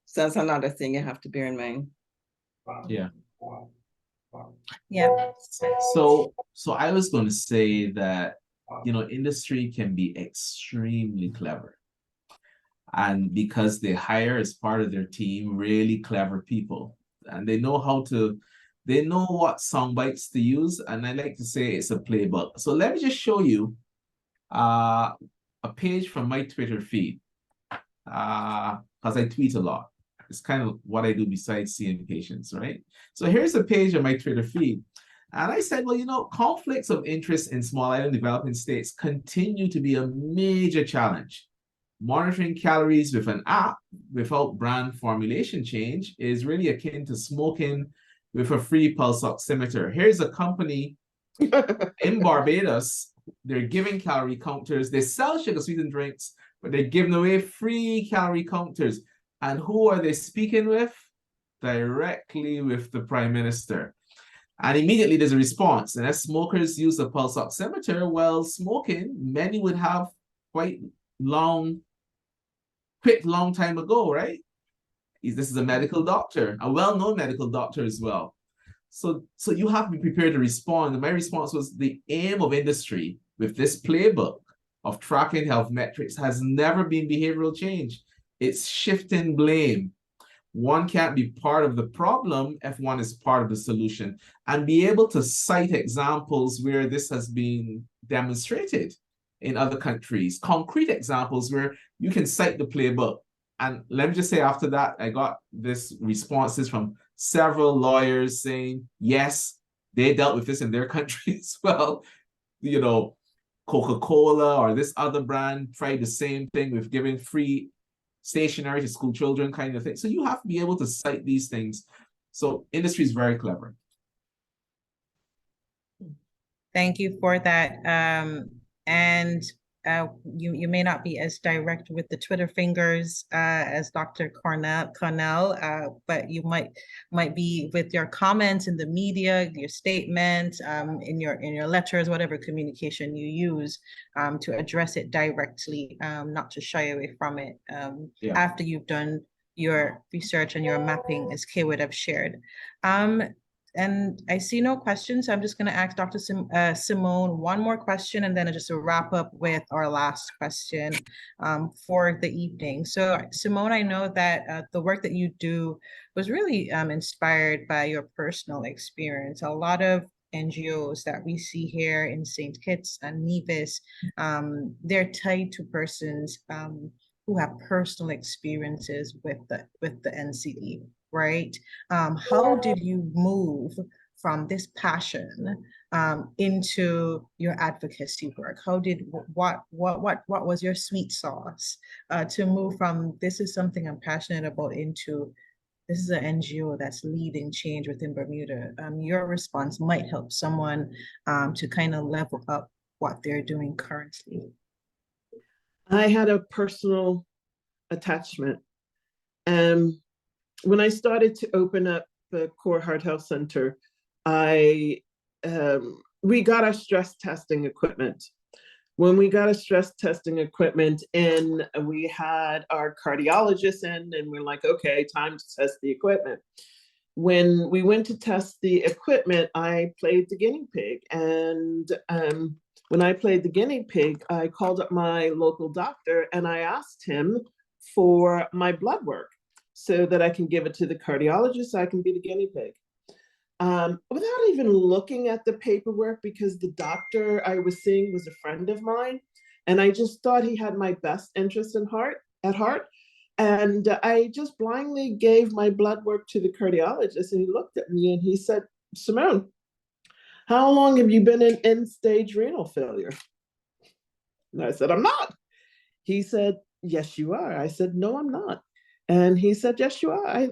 So that's another thing you have to bear in mind. Yeah. Yeah. So I was going to say that, industry can be extremely clever. And because they hire as part of their team really clever people, and they know what sound bites to use. And I like to say it's a playbook. So let me just show you a page from my Twitter feed, because I tweet a lot. It's kind of what I do besides seeing patients, right? So here's a page of my Twitter feed. And I said, well, conflicts of interest in small island developing states continue to be a major challenge. Monitoring calories with an app without brand formulation change is really akin to smoking with a free pulse oximeter. Here's a company in Barbados. They're giving calorie counters. They sell sugar sweetened drinks, but they're giving away free calorie counters. And who are they speaking with? Directly with the Prime Minister. And immediately there's a response. And as smokers use the pulse oximeter while smoking, many would have quite long time ago, right? This is a medical doctor, a well-known medical doctor as well. So you have to be prepared to respond. And my response was, the aim of industry with this playbook of tracking health metrics has never been behavioral change. It's shifting blame. One can't be part of the problem if one is part of the solution, and be able to cite examples where this has been demonstrated in other countries, concrete examples where you can cite the playbook. And let me just say, after that, I got this responses from several lawyers saying, yes, they dealt with this in their country as well. Coca-Cola or this other brand tried the same thing with giving free stationery to school children, kind of thing. So you have to be able to cite these things. So industry is very clever. Thank you for that. And you may not be as direct with the Twitter fingers as Dr. Connell, but you might be with your comments in the media, your statements, in your letters, whatever communication you use, to address it directly, not to shy away from it after you've done your research and your mapping, as Kay would have shared. And I see no questions, so I'm just going to ask Dr. Simone one more question, and then just to wrap up with our last question for the evening. So Simone, I know that the work that you do was really inspired by your personal experience. A lot of NGOs that we see here in St. Kitts and Nevis, they're tied to persons who have personal experiences with the NCD. Right? How did you move from this passion into your advocacy work? What was your sweet sauce to move from this is something I'm passionate about into this is an NGO that's leading change within Bermuda? Your response might help someone to kind of level up what they're doing currently. I had a personal attachment. When I started to open up the Core Heart Health Center, we got our stress testing equipment. When we got a stress testing equipment in, we had our cardiologist in, and we're like, okay, time to test the equipment. When we went to test the equipment, I played the guinea pig. And when I played the guinea pig, I called up my local doctor and I asked him for my blood work, so that I can give it to the cardiologist, so I can be the guinea pig. Without even looking at the paperwork, because the doctor I was seeing was a friend of mine, and I just thought he had my best interest in heart. at heart. And I just blindly gave my blood work to the cardiologist, and he looked at me and he said, Simone, how long have you been in end-stage renal failure? And I said, I'm not. He said, yes, you are. I said, no, I'm not. And he said, yes, you are.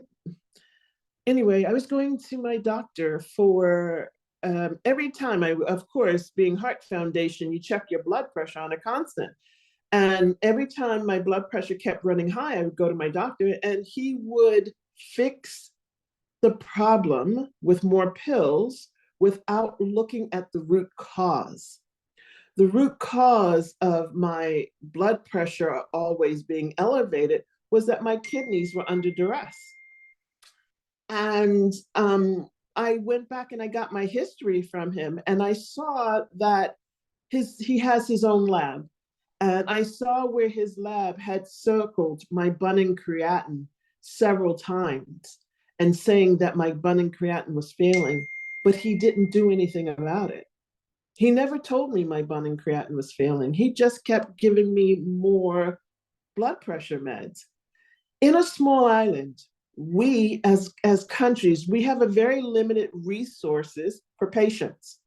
Anyway, I was going to my doctor for every time of course, being Heart Foundation, you check your blood pressure on a constant. And every time my blood pressure kept running high, I would go to my doctor and he would fix the problem with more pills without looking at the root cause. The root cause of my blood pressure always being elevated was that my kidneys were under duress. And I went back and I got my history from him, and I saw that he has his own lab. And I saw where his lab had circled my Bunning creatinine several times and saying that my Bunning creatinine was failing, but he didn't do anything about it. He never told me my Bunning creatinine was failing. He just kept giving me more blood pressure meds. In a small island, we as countries, we have a very limited resources for patients.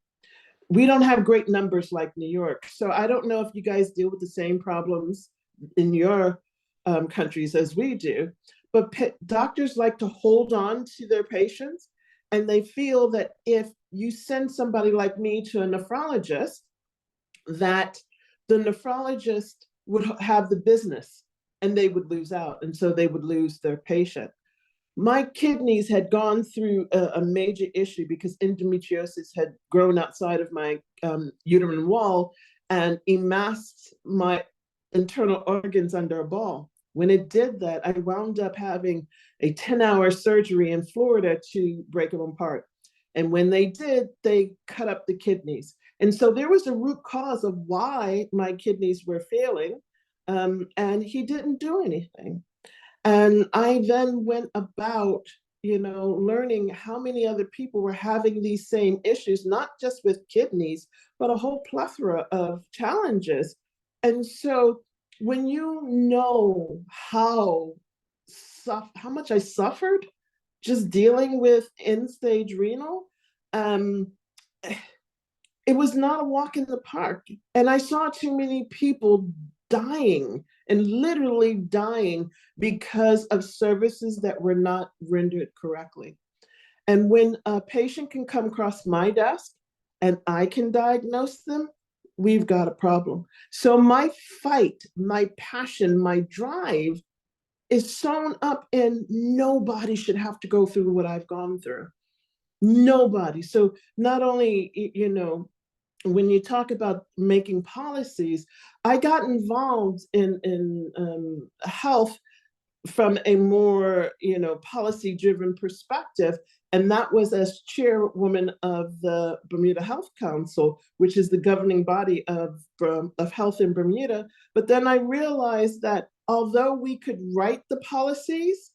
We don't have great numbers like New York. So I don't know if you guys deal with the same problems in your countries as we do, but doctors like to hold on to their patients, and they feel that if you send somebody like me to a nephrologist, that the nephrologist would have the business and they would lose out, and so they would lose their patient. My kidneys had gone through a major issue because endometriosis had grown outside of my uterine wall and emasked my internal organs under a ball. When it did that, I wound up having a 10-hour surgery in Florida to break them apart. And when they did, they cut up the kidneys. And so there was a root cause of why my kidneys were failing, and he didn't do anything. And I then went about, learning how many other people were having these same issues, not just with kidneys, but a whole plethora of challenges. And so when you know how much I suffered just dealing with end-stage renal, it was not a walk in the park. And I saw too many people dying and literally dying because of services that were not rendered correctly. And when a patient can come across my desk and I can diagnose them, we've got a problem. So my fight, my passion, my drive is sewn up in nobody should have to go through what I've gone through. Nobody. So not only, when you talk about making policies, I got involved in health from a more, policy-driven perspective. And that was as chairwoman of the Bermuda Health Council, which is the governing body of health in Bermuda. But then I realized that although we could write the policies,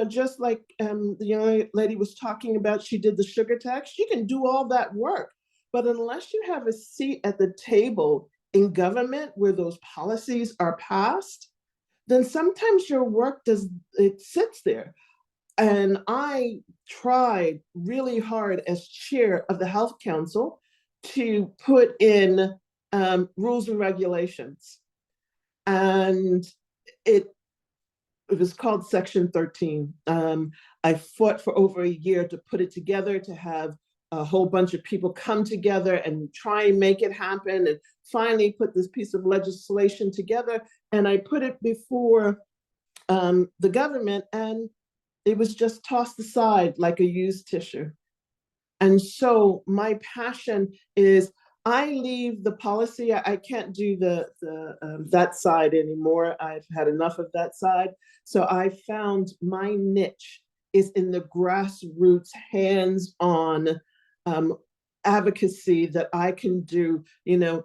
just like the young lady was talking about, she did the sugar tax, she can do all that work. But unless you have a seat at the table in government where those policies are passed, then sometimes your work sits there. And I tried really hard as chair of the Health Council to put in rules and regulations. And it was called Section 13. I fought for over a year to put it together, to have a whole bunch of people come together and try and make it happen, and finally put this piece of legislation together. And I put it before the government, and it was just tossed aside like a used tissue. And so my passion is, I leave the policy. I can't do that side anymore. I've had enough of that side. So I found my niche is in the grassroots, hands-on advocacy that I can do.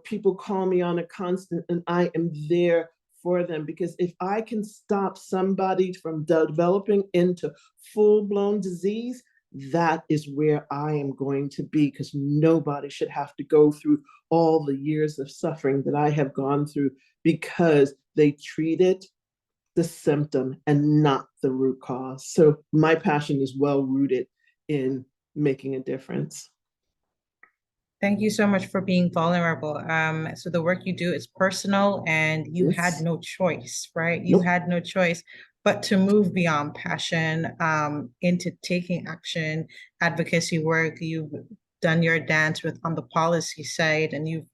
People call me on a constant, and I am there for them, because if I can stop somebody from developing into full-blown disease, that is where I am going to be, because nobody should have to go through all the years of suffering that I have gone through because they treated the symptom and not the root cause. So my passion is well rooted in making a difference. Thank you so much for being vulnerable. So the work you do is personal and you had Yes. no choice, right? You Nope. had no choice but to move beyond passion into taking action, advocacy work. You've done your dance with on the policy side and you've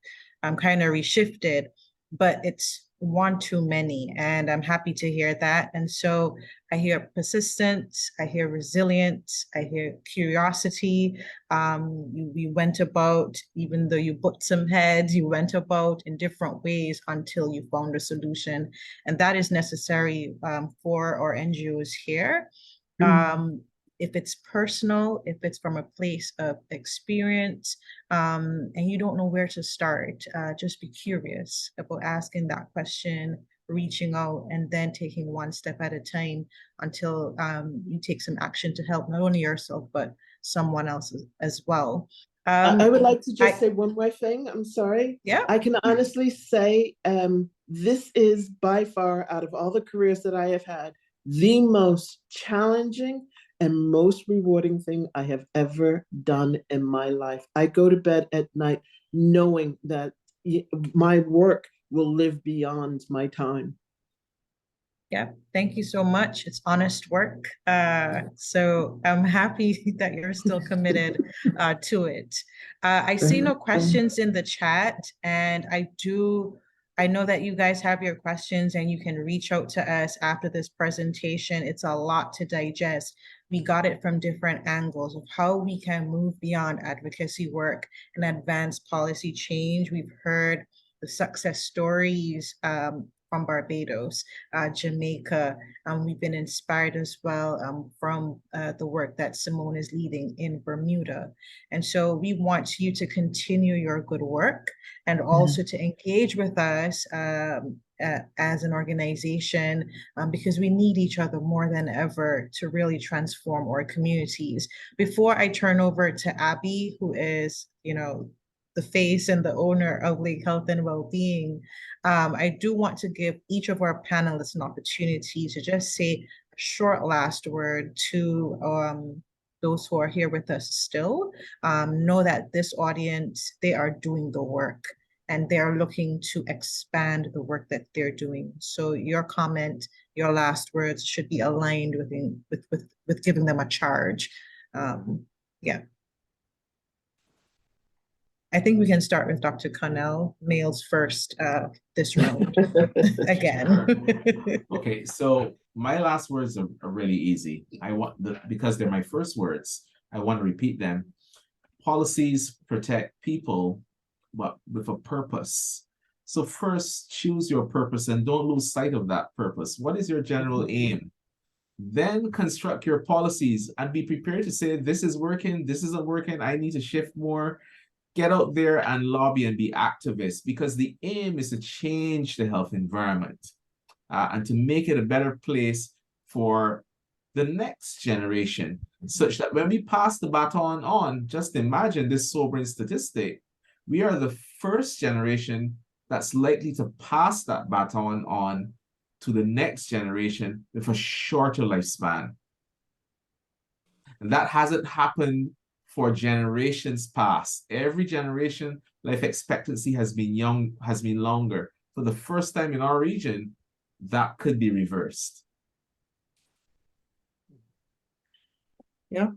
kind of reshifted, but it's one too many. And I'm happy to hear that. And so I hear persistence, I hear resilience, I hear curiosity. You went about, even though you butt some heads, you went about in different ways until you found a solution. And that is necessary for our NGOs here. If it's personal, if it's from a place of experience, and you don't know where to start, just be curious about asking that question, reaching out, and then taking one step at a time until you take some action to help not only yourself, but someone else as well. I would like to just I- say one more thing. I'm sorry. Yeah. I can honestly say this is by far, out of all the careers that I have had, the most challenging and most rewarding thing I have ever done in my life. I go to bed at night knowing that my work will live beyond my time. Yeah, thank you so much. It's honest work. So I'm happy that you're still committed to it. I see no questions in the chat, and I know that you guys have your questions and you can reach out to us after this presentation. It's a lot to digest. We got it from different angles of how we can move beyond advocacy work and advance policy change. We've heard the success stories from Barbados, Jamaica. We've been inspired as well from the work that Simone is leading in Bermuda. And so we want you to continue your good work and also to engage with us as an organization because we need each other more than ever to really transform our communities. Before I turn over to Abby, who is, the face and the owner of Lake Health and Wellbeing, I do want to give each of our panelists an opportunity to just say a short last word to those who are here with us still. Know that this audience, they are doing the work and they are looking to expand the work that they're doing. So your comment, your last words should be aligned with giving them a charge. Yeah. I think we can start with Dr. Connell, males first this round again. Okay, so my last words are really easy. Because they're my first words, I want to repeat them. Policies protect people, but with a purpose. So first, choose your purpose and don't lose sight of that purpose. What is your general aim? Then construct your policies and be prepared to say, this is working, this isn't working, I need to shift more. Get out there and lobby and be activists, because the aim is to change the health environment and to make it a better place for the next generation, such that when we pass the baton on, just imagine this sobering statistic, we are the first generation that's likely to pass that baton on to the next generation with a shorter lifespan. And that hasn't happened for generations past. Every generation, life expectancy has been longer. For the first time in our region, that could be reversed. Yeah.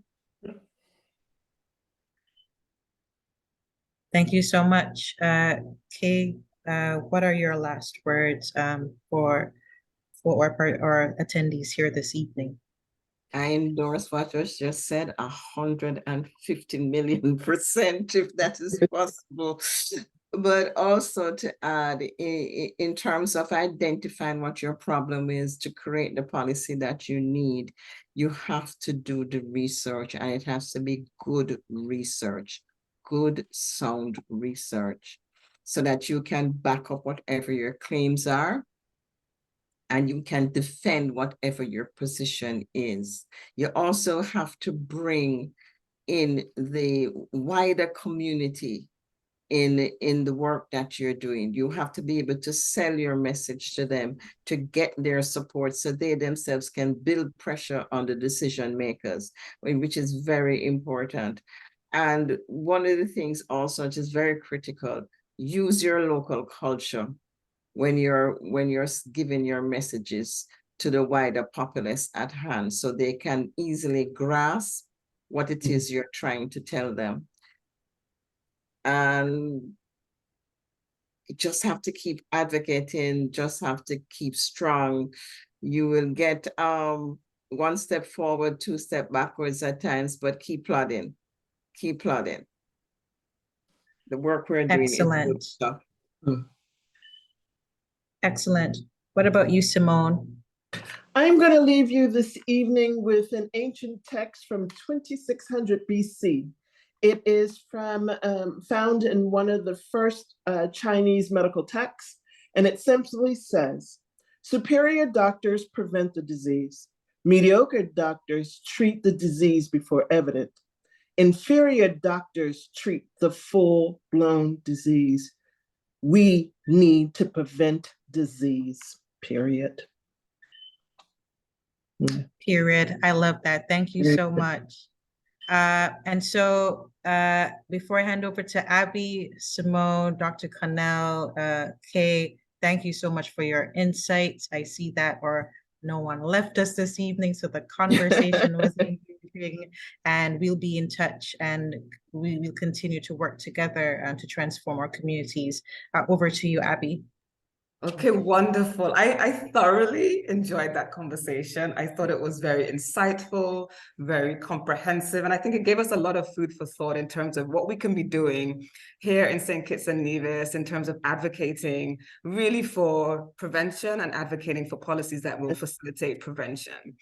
Thank you so much. Kay, what are your last words for our attendees here this evening? I endorse what was just said 150 million%, if that is possible. But also to add, in terms of identifying what your problem is to create the policy that you need, you have to do the research, and it has to be good research, good sound research, so that you can back up whatever your claims are, and you can defend whatever your position is. You also have to bring in the wider community in the work that you're doing. You have to be able to sell your message to them to get their support so they themselves can build pressure on the decision makers, which is very important. And one of the things also, which is very critical, use your local culture when you're giving your messages to the wider populace at hand, so they can easily grasp what it is you're trying to tell them. And you just have to keep advocating, just have to keep strong. You will get one step forward, two steps backwards at times, but keep plodding. Keep plodding. The work we're doing is good stuff. Excellent. What about you, Simone? I'm going to leave you this evening with an ancient text from 2600 BC. It is from found in one of the first Chinese medical texts, and it simply says, "Superior doctors prevent the disease. Mediocre doctors treat the disease before evident. Inferior doctors treat the full-blown disease. We need to prevent disease, period." Period. I love that. Thank you so much. And so before I hand over to Abby, Simone, Dr. Connell, Kay, thank you so much for your insights. I see that no one left us this evening, so the conversation was engaging, and we'll be in touch, and we will continue to work together to transform our communities. Over to you, Abby. Okay, wonderful. I thoroughly enjoyed that conversation. I thought it was very insightful, very comprehensive, and I think it gave us a lot of food for thought in terms of what we can be doing here in St. Kitts and Nevis in terms of advocating really for prevention and advocating for policies that will facilitate prevention.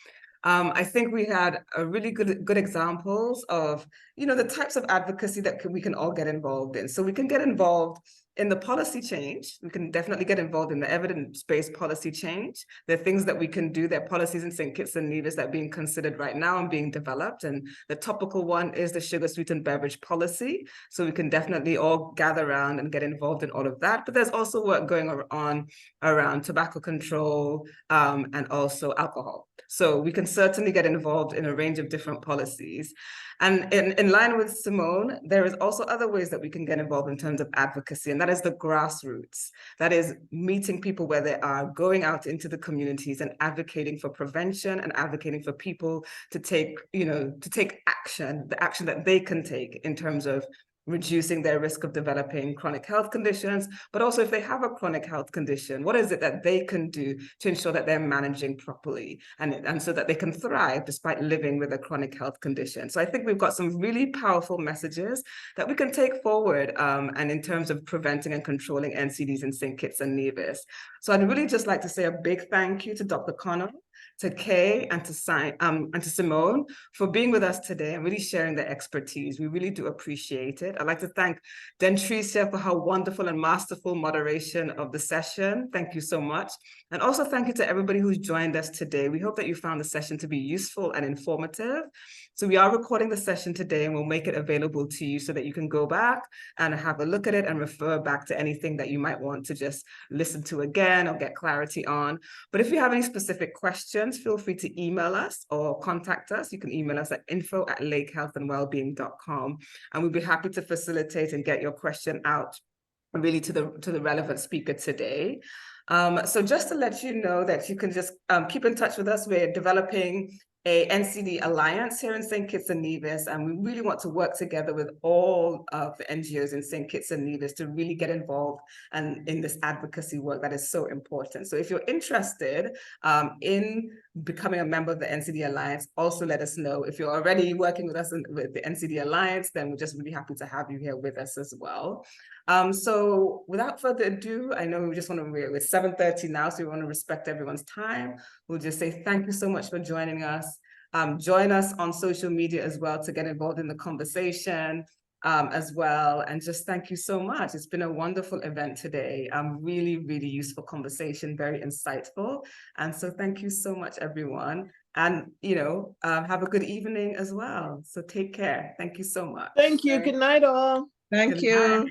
I think we had a really good examples of, the types of advocacy that we can all get involved in. So we can get involved in the policy change. We can definitely get involved in the evidence-based policy change. There are things that we can do. There are policies in St. Kitts and Nevis that are being considered right now and being developed. And the topical one is the sugar sweetened beverage policy. So we can definitely all gather around and get involved in all of that. But there's also work going on around tobacco control and also alcohol. So we can certainly get involved in a range of different policies. And in line with Simone, there is also other ways that we can get involved in terms of advocacy, and that is the grassroots. That is meeting people where they are, going out into the communities and advocating for prevention and advocating for people to take, to take action, the action that they can take in terms of reducing their risk of developing chronic health conditions, but also if they have a chronic health condition, what is it that they can do to ensure that they're managing properly and so that they can thrive despite living with a chronic health condition. So I think we've got some really powerful messages that we can take forward and in terms of preventing and controlling NCDs in St. Kitts and Nevis. So I'd really just like to say a big thank you to Dr. Connell, to Kay, and to Simone for being with us today and really sharing their expertise. We really do appreciate it. I'd like to thank Dentricia for her wonderful and masterful moderation of the session. Thank you so much. And also thank you to everybody who's joined us today. We hope that you found the session to be useful and informative. So we are recording the session today and we'll make it available to you so that you can go back and have a look at it and refer back to anything that you might want to just listen to again or get clarity on. But if you have any specific questions, feel free to email us or contact us. You can email us at info@lakehealthandwellbeing.com, and we'll be happy to facilitate and get your question out really to the relevant speaker today. So just to let you know that you can just keep in touch with us. We're developing a NCD alliance here in St. Kitts and Nevis, and we really want to work together with all of the NGOs in St. Kitts and Nevis to really get involved and in this advocacy work that is so important. So if you're interested in becoming a member of the NCD Alliance, also let us know. If you're already working with us with the NCD Alliance, then we're just really happy to have you here with us as well. So without further ado, I know we just want to, it's 7:30 now, so we want to respect everyone's time. We'll just say thank you so much for joining us. Join us on social media as well to get involved in the conversation as well. And just thank you so much. It's been a wonderful event today. Really, really useful conversation, very insightful. And so thank you so much, everyone. And, have a good evening as well. So take care. Thank you so much. Thank you. Good night, all. Thank you.